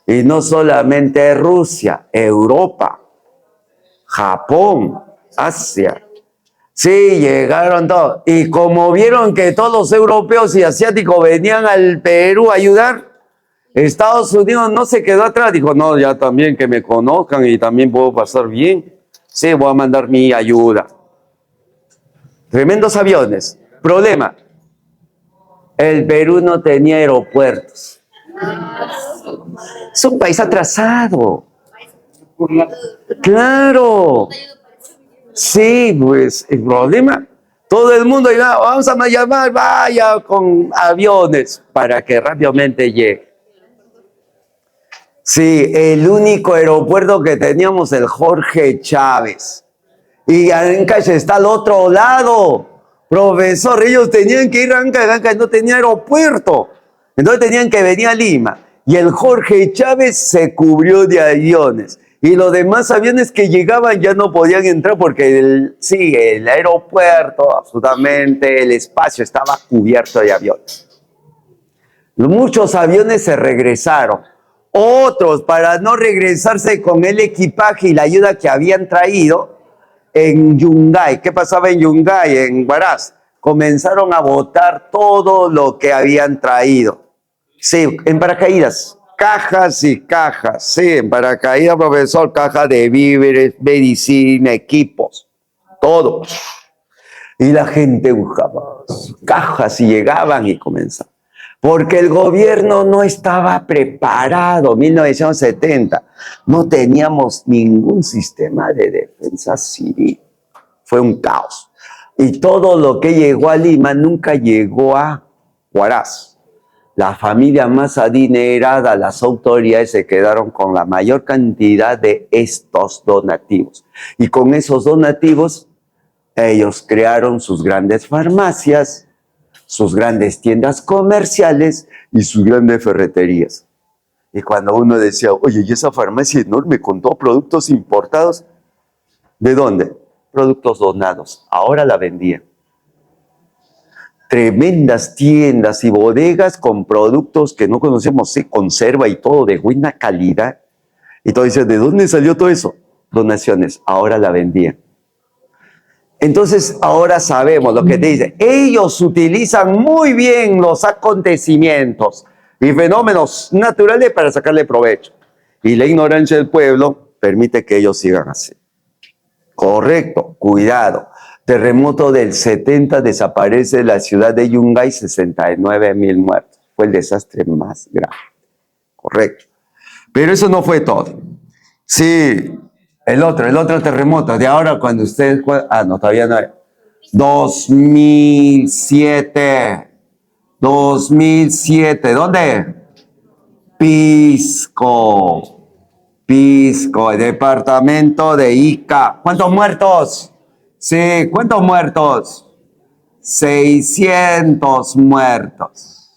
Speaker 1: Y no solamente Rusia, Europa, Japón, Asia. Sí, llegaron todos. Y como vieron que todos los europeos y asiáticos venían al Perú a ayudar, Estados Unidos no se quedó atrás. Dijo, no, ya también que me conozcan y también puedo pasar bien. Sí, voy a mandar mi ayuda. Tremendos aviones. Problema, el Perú no tenía aeropuertos. Es un país atrasado. Claro. Sí, pues el problema, todo el mundo iba, vamos a llamar, vaya con aviones para que rápidamente llegue. Sí, el único aeropuerto que teníamos, el Jorge Chávez. Y Ancash está al otro lado. Profesor, ellos tenían que ir a Ancash no tenía aeropuerto. Entonces tenían que venir a Lima. Y el Jorge Chávez se cubrió de aviones. Y los demás aviones que llegaban ya no podían entrar porque el aeropuerto, absolutamente, el espacio estaba cubierto de aviones. Muchos aviones se regresaron. Otros, para no regresarse con el equipaje y la ayuda que habían traído, en Yungay, ¿qué pasaba en Yungay, en Huaraz? Comenzaron a botar todo lo que habían traído. Sí, en paracaídas, cajas y cajas, sí, en paracaídas, profesor, cajas de víveres, medicina, equipos, todo. Y la gente buscaba cajas y llegaban y comenzaban. Porque el gobierno no estaba preparado, 1970. No teníamos ningún sistema de defensa civil. Fue un caos. Y todo lo que llegó a Lima nunca llegó a Huaraz. la familia más adinerada, las autoridades se quedaron con la mayor cantidad de estos donativos. Y con esos donativos, ellos crearon sus grandes farmacias, sus grandes tiendas comerciales y sus grandes ferreterías. Y cuando uno decía, oye, ¿y esa farmacia enorme con todos productos importados? ¿De dónde? Productos donados. Ahora la vendían. Tremendas tiendas y bodegas con productos que no conocemos, sí, conserva y todo de buena calidad. Y todo dice, ¿de dónde salió todo eso? Donaciones. Ahora la vendían. Entonces, ahora sabemos lo que te dice. Ellos utilizan muy bien los acontecimientos y fenómenos naturales para sacarle provecho. Y la ignorancia del pueblo permite que ellos sigan así. Correcto, cuidado. Terremoto del 70, desaparece la ciudad de Yungay, 69,000 muertos. Fue el desastre más grave. Correcto. Pero eso no fue todo. Sí, el otro terremoto, de ahora cuando ustedes... Ah, no, todavía no hay. 2007, ¿dónde? Pisco, departamento de Ica. ¿Cuántos muertos? Sí, ¿cuántos muertos? 600 muertos.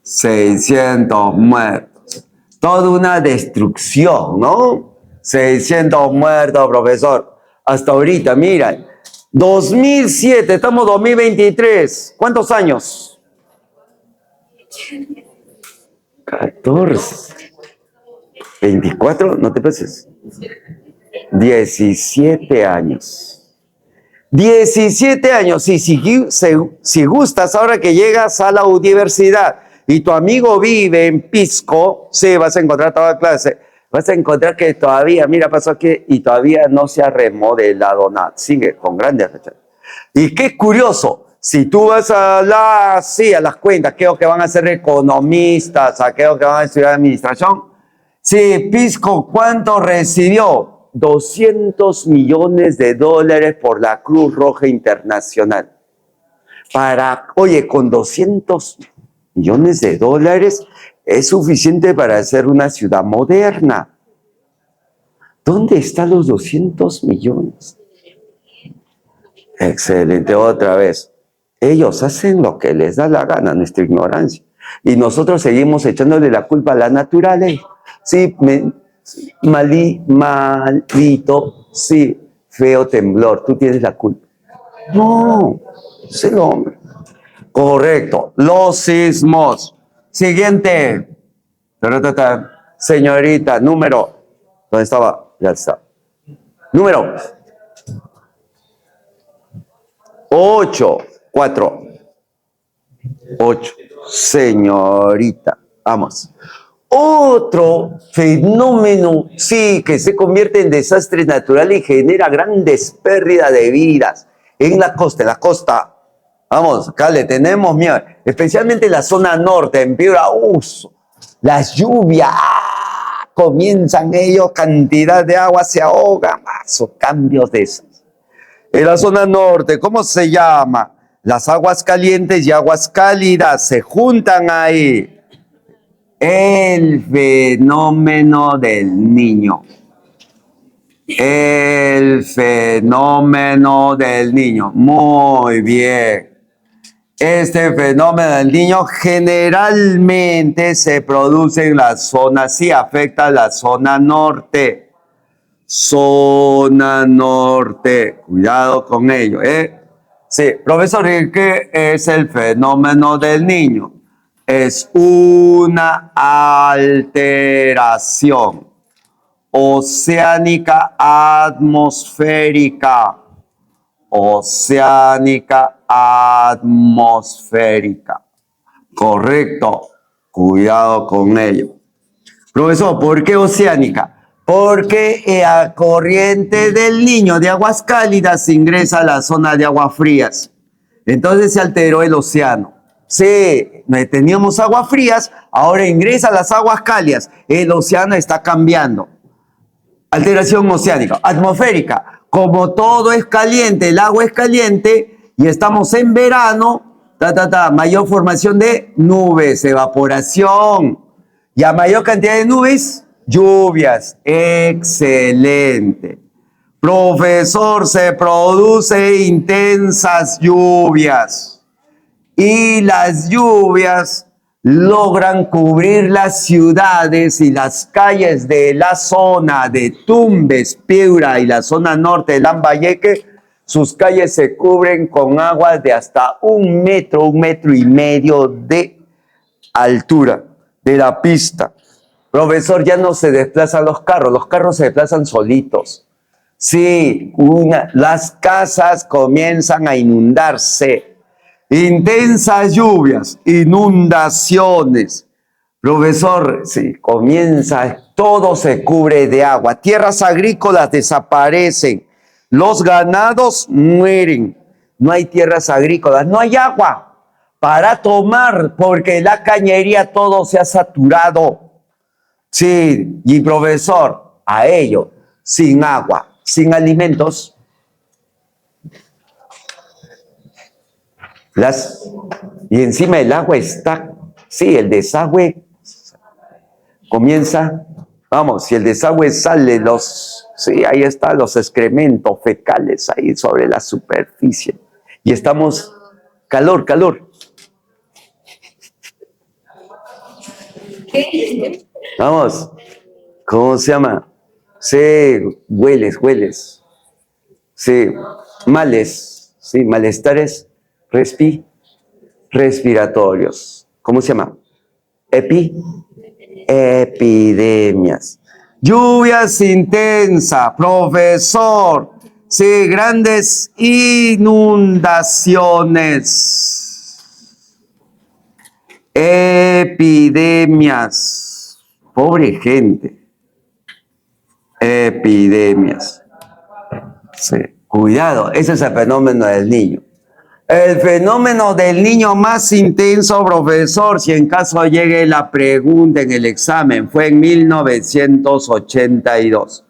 Speaker 1: 600 muertos. Toda una destrucción, ¿no? 600 muertos, profesor. Hasta ahorita, mira, 2007, estamos 2023. ¿Cuántos años? 14. 24, no te pases. 17 años. 17 años. Y si gustas, ahora que llegas a la universidad y tu amigo vive en Pisco, sí, vas a encontrar toda clase. Vas a encontrar que todavía, mira, pasó aquí y todavía no se ha remodelado nada. Sigue con grandes rechazos. Y qué curioso, si tú vas a las cuentas, aquellos que van a ser economistas, aquellos que van a estudiar administración, sí, Pisco, ¿cuánto recibió? 200 millones de dólares por la Cruz Roja Internacional. Oye, con 200 millones de dólares es suficiente para hacer una ciudad moderna. ¿Dónde están los 200 millones? Excelente, otra vez. Ellos hacen lo que les da la gana, nuestra ignorancia. Y nosotros seguimos echándole la culpa a la naturaleza. Sí, maldito, sí, feo temblor, tú tienes la culpa. No, es el hombre. Correcto, los sismos. Siguiente. Señorita, número. ¿Dónde estaba? Ya está. Número 8, 4. 8. Señorita, vamos. Otro fenómeno, sí, que se convierte en desastre natural y genera grandes pérdidas de vidas en la costa. Vamos, acá le tenemos miedo, especialmente en la zona norte, en Piura, las lluvias, comienzan ellos, cantidad de agua se ahoga, o cambios de esos. En la zona norte, ¿cómo se llama? Las aguas calientes y aguas cálidas se juntan ahí. El fenómeno del niño. El fenómeno del niño. Muy bien. Este fenómeno del niño generalmente se produce en la zona, sí, afecta a la zona norte. Zona norte. Cuidado con ello, ¿eh? Sí, profesor, ¿qué es el fenómeno del niño? Es una alteración oceánica atmosférica. Correcto. Cuidado con ello. Profesor, ¿por qué oceánica? Porque a corriente del niño de aguas cálidas ingresa a la zona de aguas frías. Entonces se alteró el océano. Sí, teníamos aguas frías, ahora ingresa a las aguas cálidas. El océano está cambiando. Alteración oceánica, atmosférica. Como todo es caliente, el agua es caliente y estamos en verano, Mayor formación de nubes, evaporación. Y a mayor cantidad de nubes, lluvias. Excelente. Profesor, se produce intensas lluvias. Y las lluvias logran cubrir las ciudades y las calles de la zona de Tumbes, Piura y la zona norte de Lambayeque. Sus calles se cubren con aguas de hasta 1 metro, 1,5 metros de altura de la pista. Profesor, ya no se desplazan los carros se desplazan solitos. Sí, las casas comienzan a inundarse. Intensas lluvias, inundaciones. Profesor, sí, todo se cubre de agua. Tierras agrícolas desaparecen. Los ganados mueren. No hay tierras agrícolas, no hay agua para tomar porque la cañería todo se ha saturado. Sí, y profesor, a ello, sin agua, sin alimentos, y encima el agua está, sí, el desagüe comienza, vamos, si el desagüe sale, sí, ahí están los excrementos fecales ahí sobre la superficie. Y estamos, calor. Vamos, ¿cómo se llama? Sí, hueles. Sí, males, sí, malestares respiratorios. ¿Cómo se llama? Epidemias. Lluvias intensas, profesor. Sí, grandes inundaciones. Epidemias. Pobre gente. Epidemias. Sí, cuidado, ese es el fenómeno del niño. El fenómeno del niño más intenso, profesor, si en caso llegue la pregunta en el examen, fue en 1982.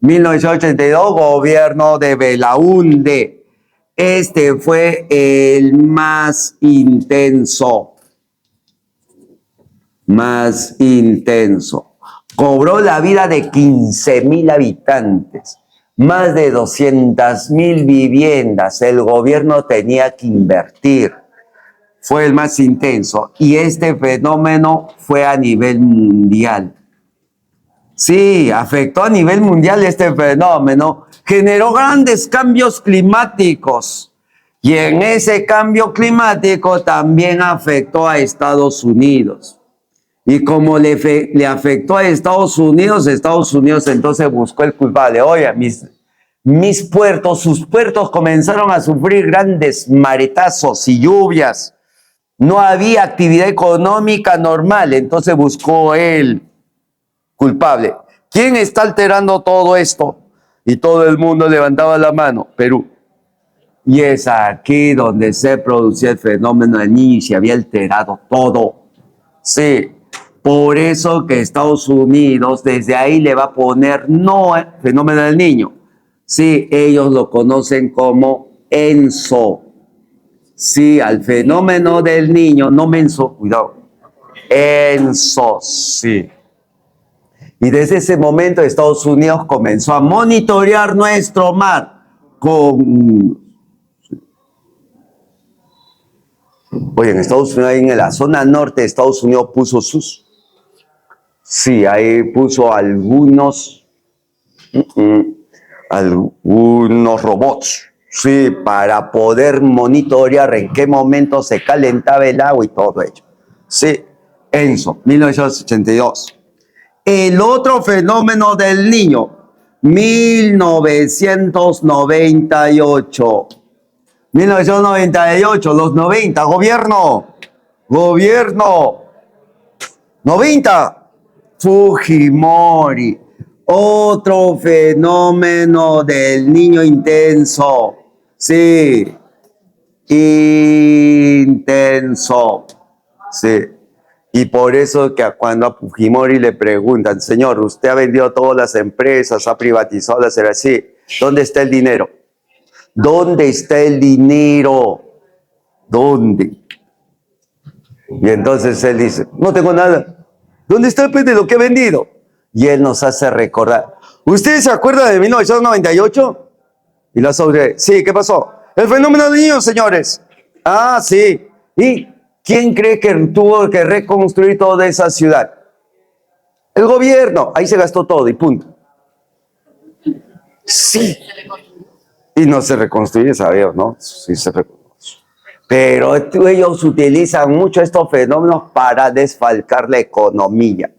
Speaker 1: 1982, gobierno de Belaúnde. Este fue el más intenso. Cobró la vida de 15,000 habitantes. Más de 200,000 viviendas. El gobierno tenía que invertir. Fue el más intenso. Y este fenómeno fue a nivel mundial. Sí, afectó a nivel mundial este fenómeno. Generó grandes cambios climáticos. Y en ese cambio climático también afectó a Estados Unidos. Y como le afectó a Estados Unidos entonces buscó el culpable. Oye, sus puertos comenzaron a sufrir grandes maretazos y lluvias. No había actividad económica normal, entonces buscó el culpable. ¿Quién está alterando todo esto? Y todo el mundo levantaba la mano. Perú. Y es aquí donde se producía el fenómeno del niño y se había alterado todo. Sí. Por eso que Estados Unidos desde ahí le va a poner no fenómeno del niño. Sí, ellos lo conocen como ENSO. Sí, al fenómeno del niño, no menso, cuidado. ENSO, sí. Y desde ese momento Estados Unidos comenzó a monitorear nuestro mar con... Oye, en Estados Unidos, en la zona norte de Estados Unidos puso sus... Sí, ahí puso algunos robots, sí, para poder monitorear en qué momento se calentaba el agua y todo ello. Sí, ENSO, 1982. El otro fenómeno del niño, 1998. 1998, los 90, gobierno, 90. Fujimori, otro fenómeno del niño intenso. Sí, intenso. Sí. Y por eso que cuando a Fujimori le preguntan, señor, usted ha vendido todas las empresas, ha privatizado las empresas, sí, ¿dónde está el dinero? ¿Dónde está el dinero? ¿Dónde? Y entonces él dice, no tengo nada. ¿Dónde está el pues, de lo que he vendido? Y él nos hace recordar. ¿Ustedes se acuerdan de 1998? Y la sobre, sí, ¿qué pasó? El fenómeno del niño, señores. Ah, sí. ¿Y quién cree que tuvo que reconstruir toda esa ciudad? El gobierno. Ahí se gastó todo y punto. Sí. Y no se reconstruye, sabemos, ¿no? Sí se reconstruye. Pero ellos utilizan mucho estos fenómenos para desfalcar la economía.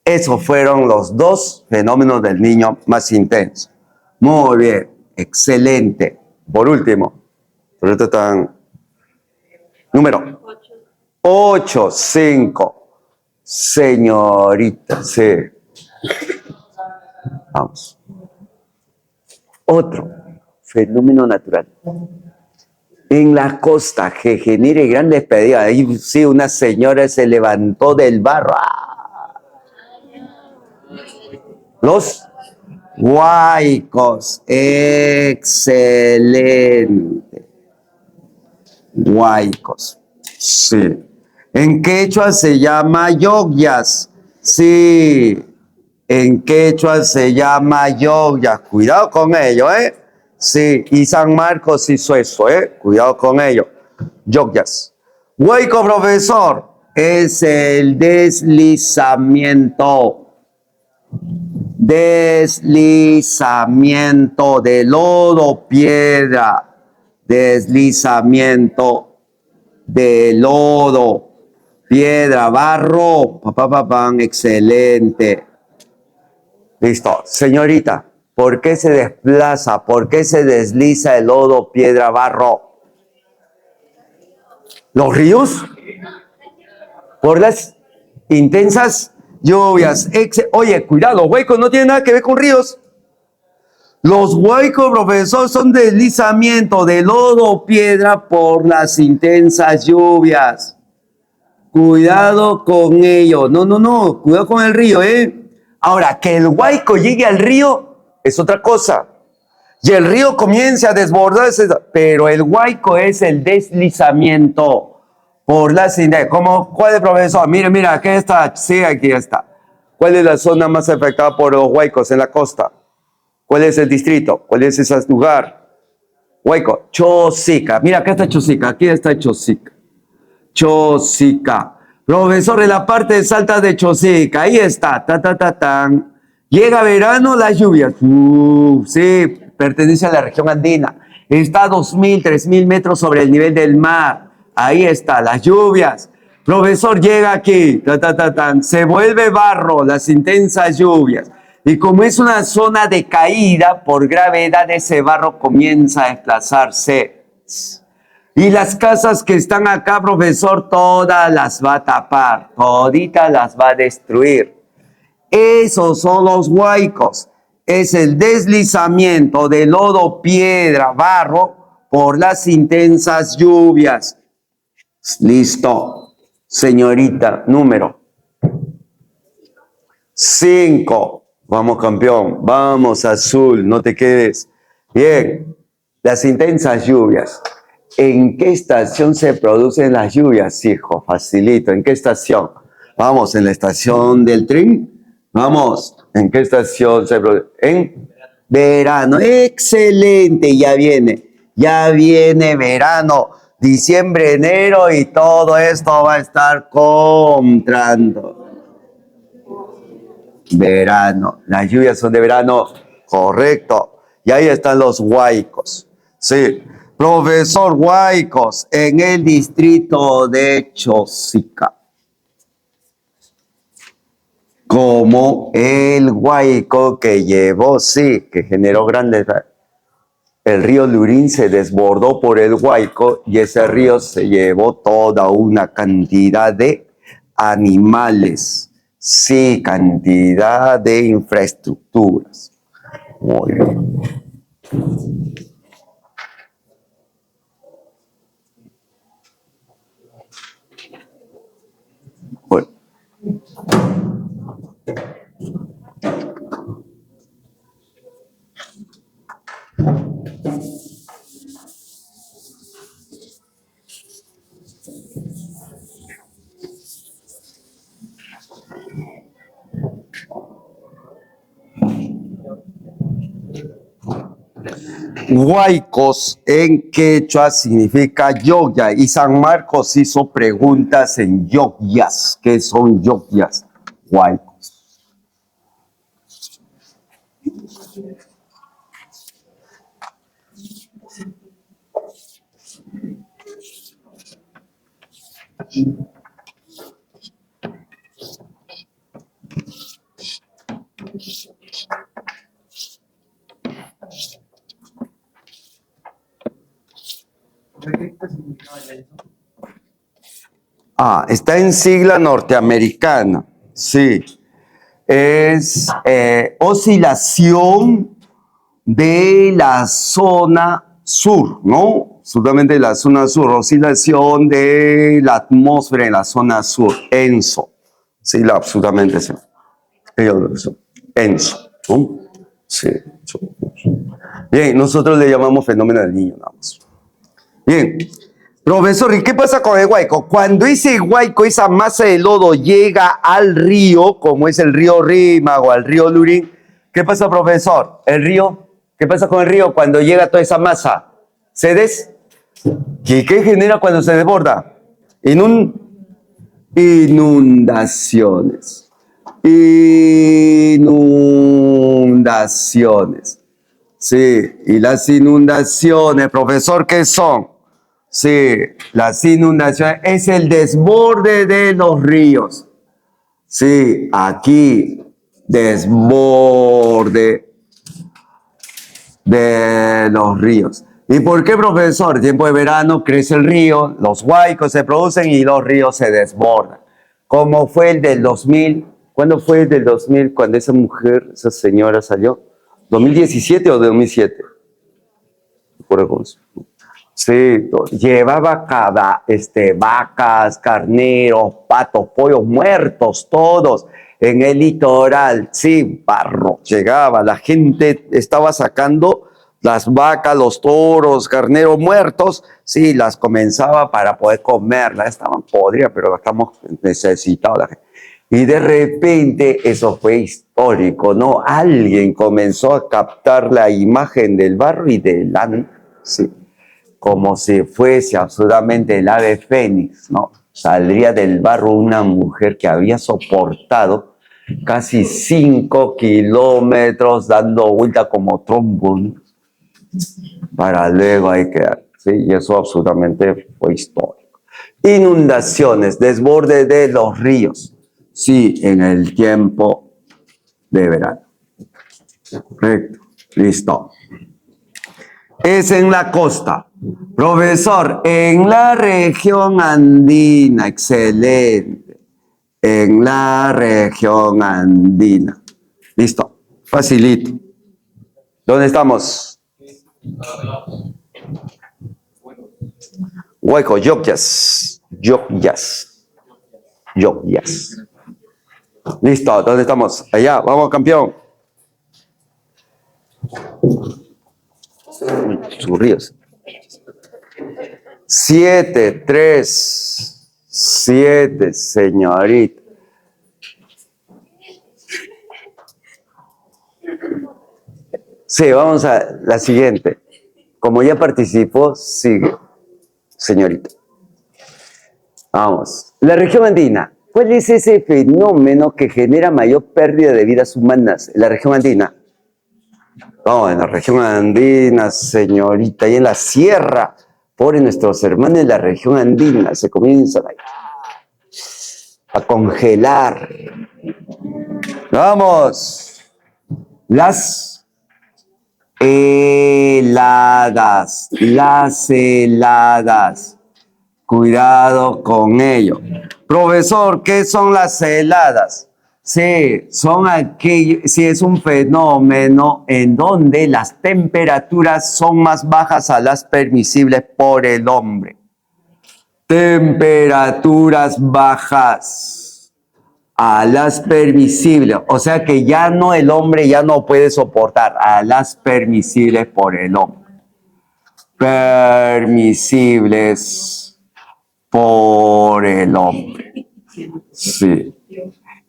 Speaker 1: Esos fueron los dos fenómenos del niño más intensos. Muy bien, excelente. Por último, número 8, 5. Señorita, sí. Vamos. Otro fenómeno natural. En la costa que genere grandes pérdidas. Ahí sí, una señora se levantó del barro. Los huaicos. Excelente. Huaicos. Sí. En quechua se llama yogyas. Sí. En quechua se llama yogyas. Cuidado con ello, ¿eh? Sí. Y San Marcos hizo eso, ¿eh? Cuidado con ello. Yogyas. Huaico, profesor, es el deslizamiento. Deslizamiento de lodo, piedra. Deslizamiento de lodo, piedra, barro. Excelente. Listo. Señorita, ¿por qué se desplaza? ¿Por qué se desliza el lodo, piedra, barro? ¿Los ríos? Por las intensas lluvias. Oye, cuidado, huecos no tiene nada que ver con ríos. Los huecos, profesor, son deslizamiento de lodo o piedra por las intensas lluvias. Cuidado con ello. No, cuidado con el río, ¿eh? Ahora, que el huaico llegue al río es otra cosa. Y el río comience a desbordarse, pero el huaico es el deslizamiento por las intensas. ¿Cuál es, profesor? Mira, aquí está. Sí, aquí está. ¿Cuál es la zona más afectada por los huaicos en la costa? ¿Cuál es el distrito? ¿Cuál es ese lugar? Huaico, Chosica. Mira, acá está Chosica. Aquí está Chosica. Chosica. Profesor, en la parte de Salta de Chosica. Ahí está. Tan. Llega verano, las lluvias. Sí, pertenece a la región andina. Está a 2.000, 3.000 metros sobre el nivel del mar. Ahí está, las lluvias. Profesor, llega aquí. Se vuelve barro, las intensas lluvias. Y como es una zona de caída, por gravedad ese barro comienza a desplazarse. Y las casas que están acá, profesor, todas las va a tapar, toditas las va a destruir. Esos son los huaicos. Es el deslizamiento de lodo, piedra, barro por las intensas lluvias. Listo. Señorita, número 5. Vamos, campeón. Vamos, azul. No te quedes. Bien. Las intensas lluvias. ¿En qué estación se producen las lluvias, hijo? Facilito. ¿En qué estación? Vamos, en la estación del tren. Vamos. ¿En qué estación se produce? En verano. Excelente. Ya viene. Ya viene verano. Diciembre, enero y todo esto va a estar contrando. Verano. Las lluvias son de verano. Correcto. Y ahí están los huaicos. Sí. Profesor Huaicos en el distrito de Chosica. Como el huaico que llevó, sí, que generó grandes... El río Lurín se desbordó por el huaico y ese río se llevó toda una cantidad de animales. Sí, cantidad de infraestructuras. Muy bien. Bueno. Huaicos en quechua significa Yogya y San Marcos hizo preguntas en Yogyas. ¿Qué son Yogyas? Huaicos. Está en sigla norteamericana. Sí. Es oscilación de la zona sur, ¿no? Absolutamente la zona sur, oscilación de la atmósfera en la zona sur, ENSO. Sí, absolutamente sí. ENSO, ¿no? Sí. Bien, nosotros le llamamos fenómeno del niño, nada más. Bien. Profesor, ¿y qué pasa con el huaico? Cuando ese huaico, esa masa de lodo llega al río, como es el río Rima o al río Lurín, ¿qué pasa, profesor? ¿El río? ¿Qué pasa con el río cuando llega toda esa masa? ¿Qué genera cuando se desborda? Inundaciones. Inundaciones. Sí, y las inundaciones, profesor, ¿qué son? Sí, las inundaciones es el desborde de los ríos. Sí, aquí, desborde de los ríos. ¿Y por qué, profesor? Tiempo de verano crece el río, los huaicos se producen y los ríos se desbordan. Como fue el del 2000. ¿Cuándo fue el del 2000 cuando esa mujer, esa señora salió? ¿2017 o 2007? Sí, llevaba vacas, carneros, patos, pollos muertos, todos en el litoral. Sí, barro, llegaba, la gente estaba sacando las vacas, los toros, carneros muertos, sí, las comenzaba para poder comerlas. Estaban podridas, pero las estamos necesitados la gente. Y de repente, eso fue histórico, ¿no? Alguien comenzó a captar la imagen del barro y sí, como si fuese absolutamente el ave fénix, ¿no? Saldría del barro una mujer que había soportado casi 5 kilómetros dando vuelta como trombo, ¿no? Para luego ahí quedar, ¿sí? Y eso absolutamente fue histórico. Inundaciones, desborde de los ríos, sí, en el tiempo de verano. Correcto, listo. Es en la costa. Profesor, en la región andina, excelente. En la región andina. Listo, facilito. ¿Dónde estamos? Hueco, Yogyas. Listo, ¿dónde estamos? Allá, vamos, campeón. Churríos. 7, 3, 7, señorita. Sí, vamos a la siguiente. Como ya participó, sigue, señorita. Vamos. La región andina. ¿Cuál es ese fenómeno que genera mayor pérdida de vidas humanas en la región andina? No, en la región andina, señorita, y en la sierra. Por nuestros hermanos en la región andina se comienzan a congelar. Vamos. Las heladas. Cuidado con ello. Profesor, ¿qué son las heladas? Sí, sí, es un fenómeno en donde las temperaturas son más bajas a las permisibles por el hombre. Temperaturas bajas a las permisibles, o sea que el hombre ya no puede soportar a las permisibles por el hombre. Permisibles por el hombre. Sí.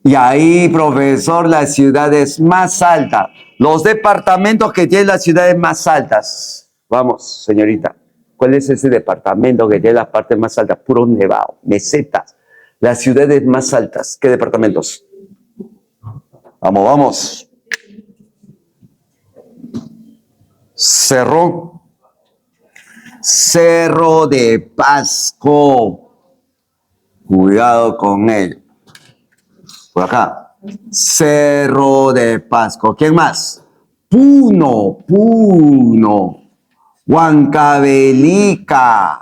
Speaker 1: Y ahí, profesor, las ciudades más altas. Los departamentos que tienen las ciudades más altas. Vamos, señorita. ¿Cuál es ese departamento que tiene las partes más altas? Puro nevado, mesetas. Las ciudades más altas. ¿Qué departamentos? Vamos, vamos. Cerro de Pasco. Cuidado con él. Por acá. Cerro de Pasco. ¿Quién más? Puno. Huancavelica.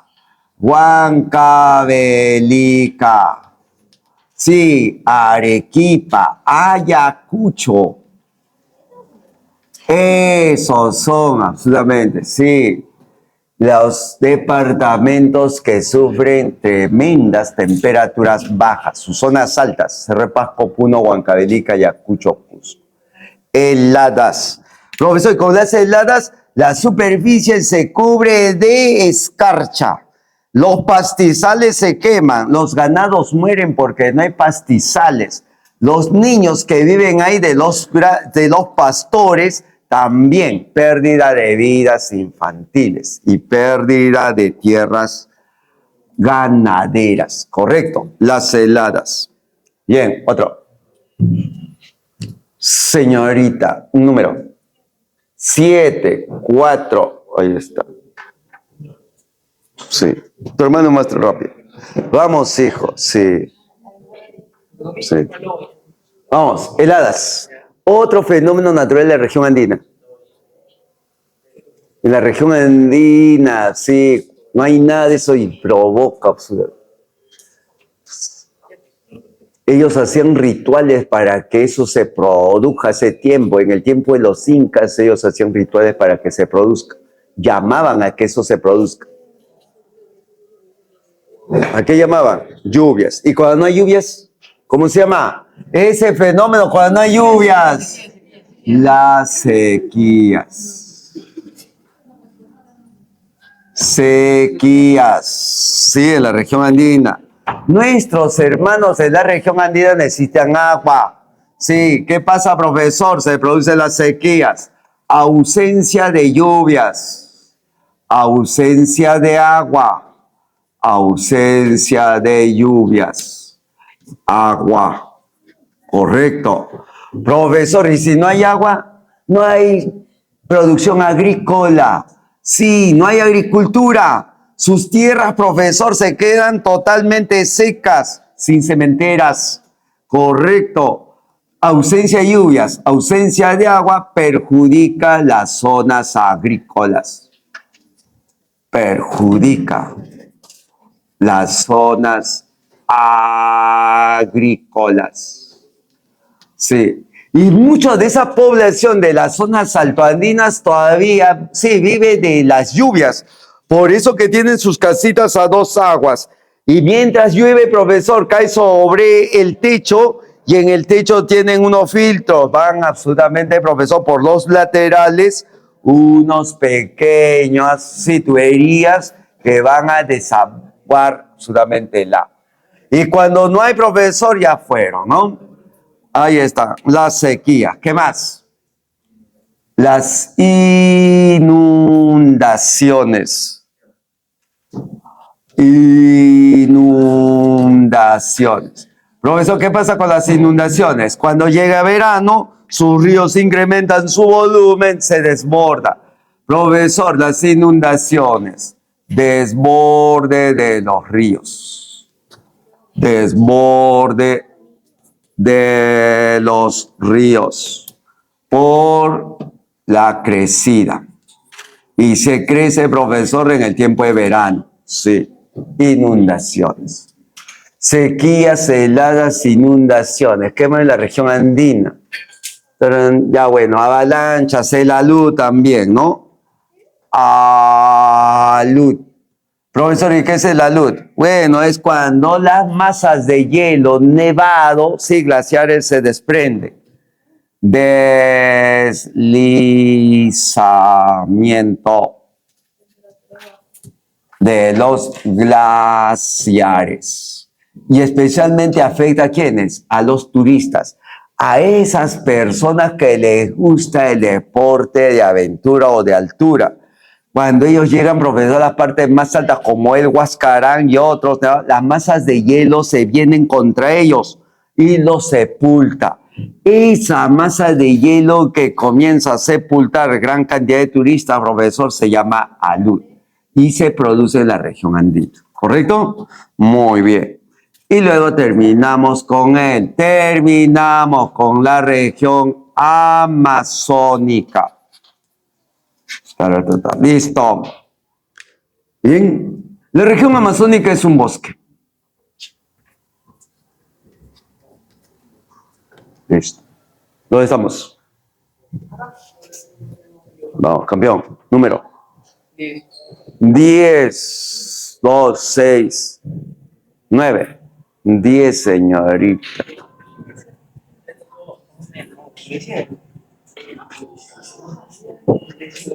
Speaker 1: Sí, Arequipa, Ayacucho. Esos son absolutamente, sí, los departamentos que sufren tremendas temperaturas bajas, sus zonas altas, Cerro de Pasco, Puno, Huancavelica, Ayacucho, Cusco. Heladas. Profesor, con las heladas, la superficie se cubre de escarcha. Los pastizales se queman, los ganados mueren porque no hay pastizales. Los niños que viven ahí de los pastores, también pérdida de vidas infantiles y pérdida de tierras ganaderas. Correcto, las heladas. Bien, otro. Señorita, un número. 7, 4. Ahí está. Sí. Tu hermano más rápido. Vamos, hijo. Sí. Vamos, heladas. Otro fenómeno natural de la región andina. En la región andina, sí, no hay nada de eso y provoca absolutamente. Ellos hacían rituales para que eso se produzca hace tiempo. En el tiempo de los incas, ellos hacían rituales para que se produzca. Llamaban a que eso se produzca. ¿A qué llamaban? Lluvias. ¿Y cuando no hay lluvias? ¿Cómo se llama? Ese fenómeno cuando no hay lluvias. Las sequías. Sequías. Sí, en la región andina. Nuestros hermanos de la región andina necesitan agua. Sí, ¿qué pasa, profesor? Se producen las sequías. Ausencia de lluvias. Ausencia de agua. Ausencia de lluvias. Agua. Correcto. Profesor, ¿y si no hay agua? No hay producción agrícola. Sí, no hay agricultura. Sus tierras, profesor, se quedan totalmente secas, sin cementeras. Correcto. Ausencia de lluvias, ausencia de agua perjudica las zonas agrícolas. Perjudica las zonas agrícolas. Sí. Y mucha de esa población de las zonas altoandinas todavía sí vive de las lluvias. Por eso que tienen sus casitas a dos aguas. Y mientras llueve, profesor, cae sobre el techo y en el techo tienen unos filtros. Van absolutamente, profesor, por los laterales unos pequeños tuberías que van a desaguar absolutamente el agua. Y cuando no hay, profesor, ya fueron, ¿no? Ahí está, la sequía. ¿Qué más? Las inundaciones. Inundaciones. Profesor, ¿qué pasa con las inundaciones? Cuando llega verano, sus ríos incrementan su volumen, se desborda. Profesor, las inundaciones. Desborde de los ríos. Desborde de los ríos por la crecida. Y se crece, profesor, en el tiempo de verano. Sí, inundaciones. Sequías, heladas, inundaciones. ¿Qué más en la región andina? Ya bueno, avalanchas, el alud también, ¿no? Alud. Profesor, ¿y qué es el alud? Bueno, es cuando las masas de hielo nevado, sí, glaciares, se desprenden. Deslizamiento de los glaciares. Y especialmente afecta a ¿quiénes? A los turistas, a esas personas que les gusta el deporte de aventura o de altura. Cuando ellos llegan, profesor, a las partes más altas como el Huascarán y otros, ¿no? Las masas de hielo se vienen contra ellos y los sepulta. Esa masa de hielo que comienza a sepultar gran cantidad de turistas, profesor, se llama alud y se produce en la región andina. ¿Correcto? Muy bien. Y luego terminamos con la región amazónica. Listo. Bien. La región amazónica es un bosque. Listo. ¿Dónde estamos? Vamos, campeón. Número. 10, 2, 6, 9. 10, señorita.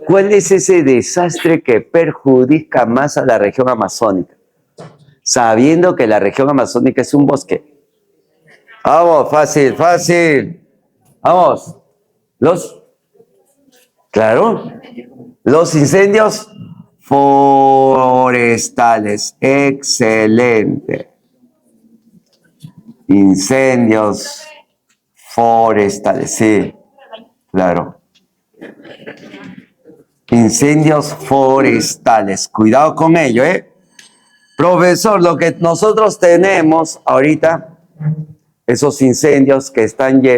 Speaker 1: ¿Cuál es ese desastre que perjudica más a la región amazónica? Sabiendo que la región amazónica es un bosque. Vamos, fácil, fácil. Vamos. Claro. Los incendios forestales. Excelente. Incendios forestales, sí, claro. Incendios forestales. Cuidado con ello, ¿eh? Profesor, lo que nosotros tenemos ahorita, esos incendios que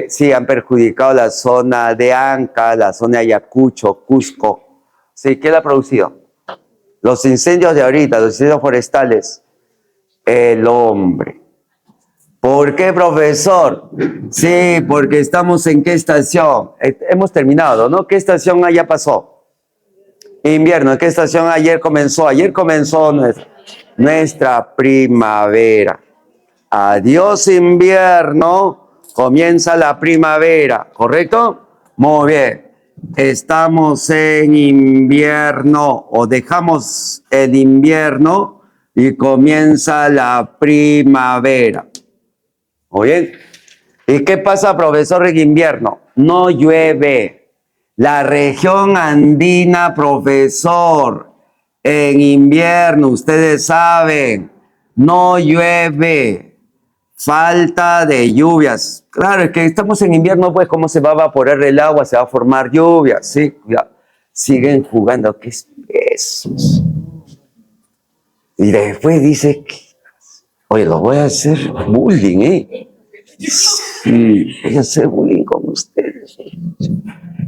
Speaker 1: sí, han perjudicado la zona de Anca, la zona de Ayacucho, Cusco. Sí, ¿qué la ha producido? Los incendios de ahorita, los incendios forestales. El hombre. ¿Por qué, profesor? Sí, porque estamos en ¿qué estación? Hemos terminado, ¿no? ¿Qué estación ya pasó? Invierno. ¿Qué estación ayer comenzó? Ayer comenzó nuestra primavera. Adiós invierno, comienza la primavera, ¿correcto? Muy bien. Estamos en invierno o dejamos el invierno y comienza la primavera. Muy bien. ¿Y qué pasa, profesor, en invierno? No llueve. La región andina, profesor, en invierno, ustedes saben, no llueve. Falta de lluvias. Claro, es que estamos en invierno, pues, ¿cómo se va a evaporar el agua? Se va a formar lluvia. Sí, cuidado. Siguen jugando, qué espesos. Y después dice que, oye, lo voy a hacer bullying, ¿eh? Sí, voy a hacer bullying con ustedes.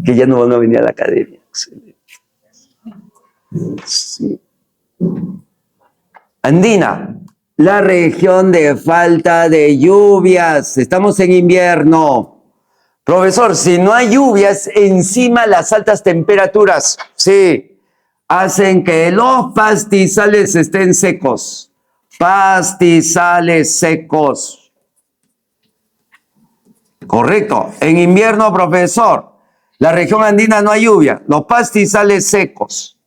Speaker 1: Que ya no van a venir a la academia. Sí. Andina, la región de falta de lluvias. Estamos en invierno. Profesor, si no hay lluvias, encima las altas temperaturas, sí, hacen que los pastizales estén secos. Pastizales secos. Correcto. En invierno, profesor, la región andina no hay lluvia. Los pastizales secos.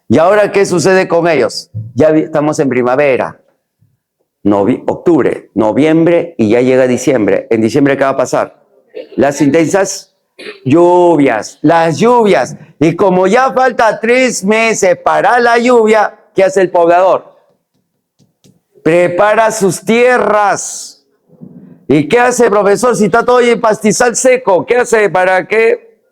Speaker 1: ¿Y ahora qué sucede con ellos? Ya estamos en primavera, octubre, noviembre y ya llega diciembre. ¿En diciembre qué va a pasar? Las intensas lluvias, las lluvias. Y como ya falta 3 meses para la lluvia, ¿qué hace el poblador? Prepara sus tierras. ¿Y qué hace, profesor, si está todo en pastizal seco? ¿Qué hace para qué?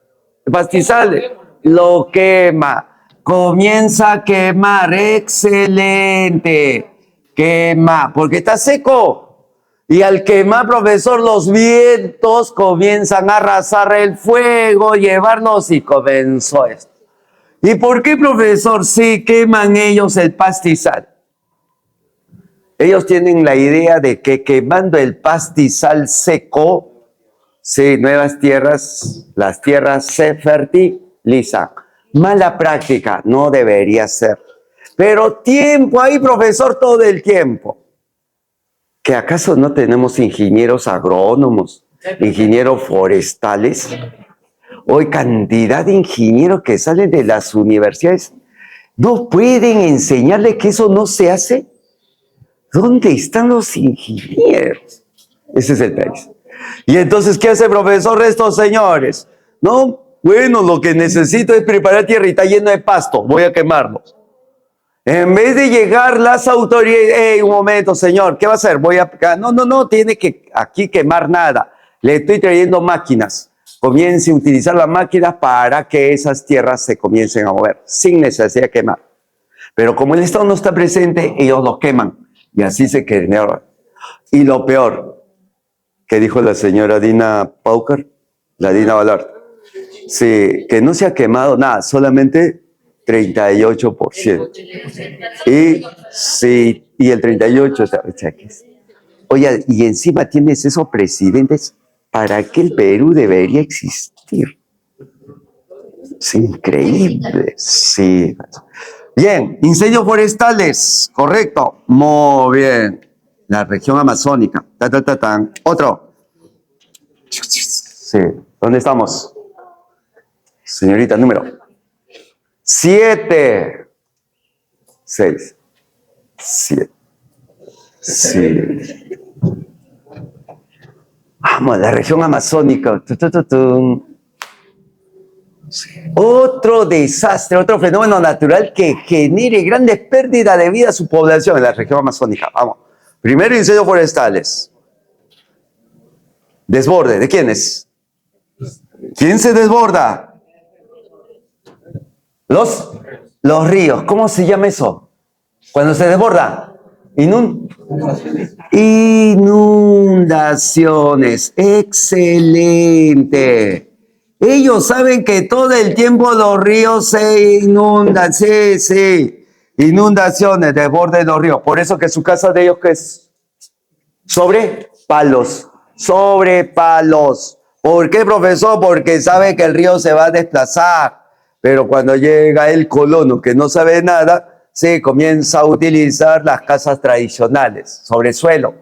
Speaker 1: Pastizal lo quema. Comienza a quemar, excelente, quema, porque está seco. Y al quemar, profesor, los vientos comienzan a arrasar el fuego, llevarnos y comenzó esto. ¿Y por qué, profesor, sí queman ellos el pastizal? Ellos tienen la idea de que quemando el pastizal seco, sí, nuevas tierras, las tierras se fertilizan. Mala práctica, no debería ser. Pero tiempo ahí, profesor, todo el tiempo. ¿Que acaso no tenemos ingenieros agrónomos, ingenieros forestales? Hoy cantidad de ingenieros que salen de las universidades, ¿no pueden enseñarles que eso no se hace? ¿Dónde están los ingenieros? Ese es el país. Y entonces, ¿qué hace el profesor de estos señores? No, bueno, lo que necesito es preparar tierra y está lleno de pasto, voy a quemarlos. En vez de llegar las autoridades, hey, un momento, señor, ¿qué va a hacer? Voy a... No, tiene que aquí quemar nada. Le estoy trayendo máquinas. Comience a utilizar las máquinas para que esas tierras se comiencen a mover, sin necesidad de quemar. Pero como el Estado no está presente, ellos lo queman. Y así se queda. Y lo peor, que dijo la señora Dina Pauker, la Dina Ballard, sí, que no se ha quemado nada, solamente 38%. Y sí, y el 38%. Oye, y encima tienes esos presidentes, ¿para qué el Perú debería existir? Es increíble, sí. Bien, incendios forestales, correcto, muy bien. La región amazónica, Otro. Sí, ¿dónde estamos? Señorita, número 7, 6, 7, 7. Vamos, la región amazónica. Otro desastre, otro fenómeno natural que genere grandes pérdidas de vida a su población en la región amazónica. Vamos. Primero, incendios forestales. Desborde, ¿de quiénes? ¿Quién se desborda? Los ríos. ¿Cómo se llama eso? Cuando se desborda. Inundaciones. Excelente. Ellos saben que todo el tiempo los ríos se inundan. Sí. Inundaciones, desborde de los ríos. Por eso que su casa de ellos que es sobre palos. Sobre palos. ¿Por qué, profesor? Porque sabe que el río se va a desplazar. Pero cuando llega el colono que no sabe nada, se comienza a utilizar las casas tradicionales, sobre suelo.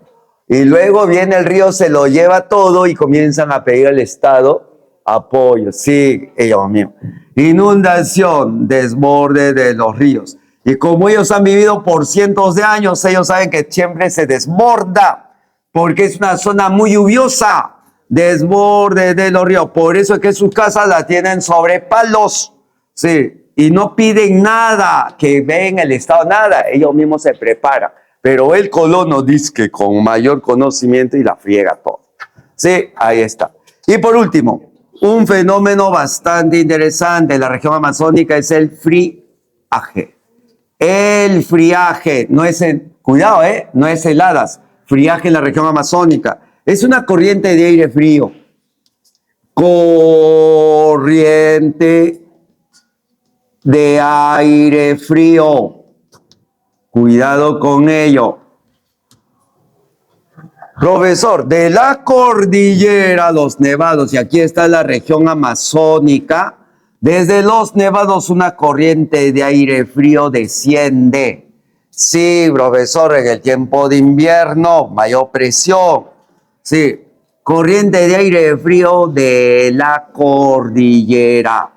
Speaker 1: Y luego viene el río, se lo lleva todo y comienzan a pedir al Estado apoyo. Sí, Dios mío. Inundación, desborde de los ríos. Y como ellos han vivido por cientos de años, ellos saben que siempre se desborda, porque es una zona muy lluviosa. Desborde de los ríos. Por eso es que sus casas las tienen sobre palos. Sí, y no piden nada, que ven el Estado, nada, ellos mismos se preparan. Pero el colono dice que con mayor conocimiento y la friega todo. Sí, ahí está. Y por último, un fenómeno bastante interesante en la región amazónica es el friaje. El friaje, no es, cuidado, no es heladas, friaje en la región amazónica. Es una corriente de aire frío. Corriente de aire frío. Cuidado con ello. Profesor, de la cordillera, los nevados, y aquí está la región amazónica, desde los nevados una corriente de aire frío desciende. Sí, profesor, en el tiempo de invierno, mayor presión. Sí, corriente de aire frío de la cordillera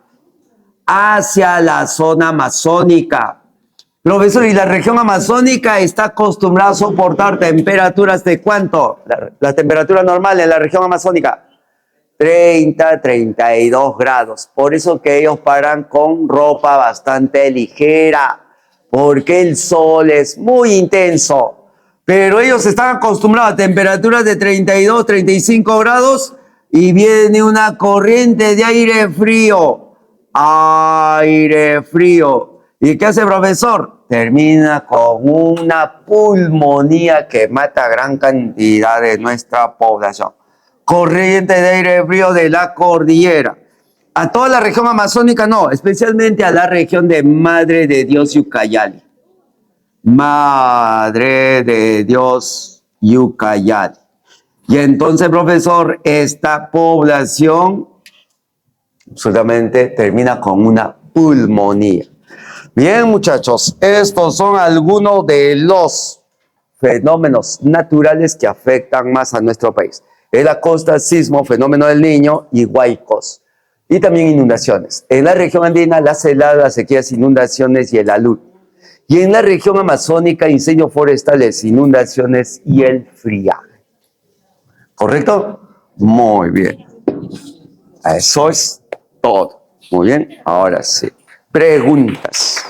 Speaker 1: hacia la zona amazónica. Profesor, ¿y la región amazónica está acostumbrada a soportar temperaturas de cuánto? La temperatura normal en la región amazónica, 30, 32 grados. Por eso que ellos paran con ropa bastante ligera, porque el sol es muy intenso. Pero ellos están acostumbrados a temperaturas de 32, 35 grados y viene una corriente de aire frío. Aire frío. ¿Y qué hace el profesor? Termina con una pulmonía que mata a gran cantidad de nuestra población. Corriente de aire frío de la cordillera. A toda la región amazónica no, especialmente a la región de Madre de Dios y Ucayali. Madre de Dios y Ucayali. Y entonces, profesor, esta población absolutamente termina con una pulmonía. Bien, muchachos, estos son algunos de los fenómenos naturales que afectan más a nuestro país. En la costa, sismo, fenómeno del Niño y huaicos. Y también inundaciones. En la región andina, las heladas, sequías, inundaciones y el alud. Y en la región amazónica, incendios forestales, inundaciones y el friaje. ¿Correcto? Muy bien. Eso es todo. Muy bien. Ahora sí. Preguntas.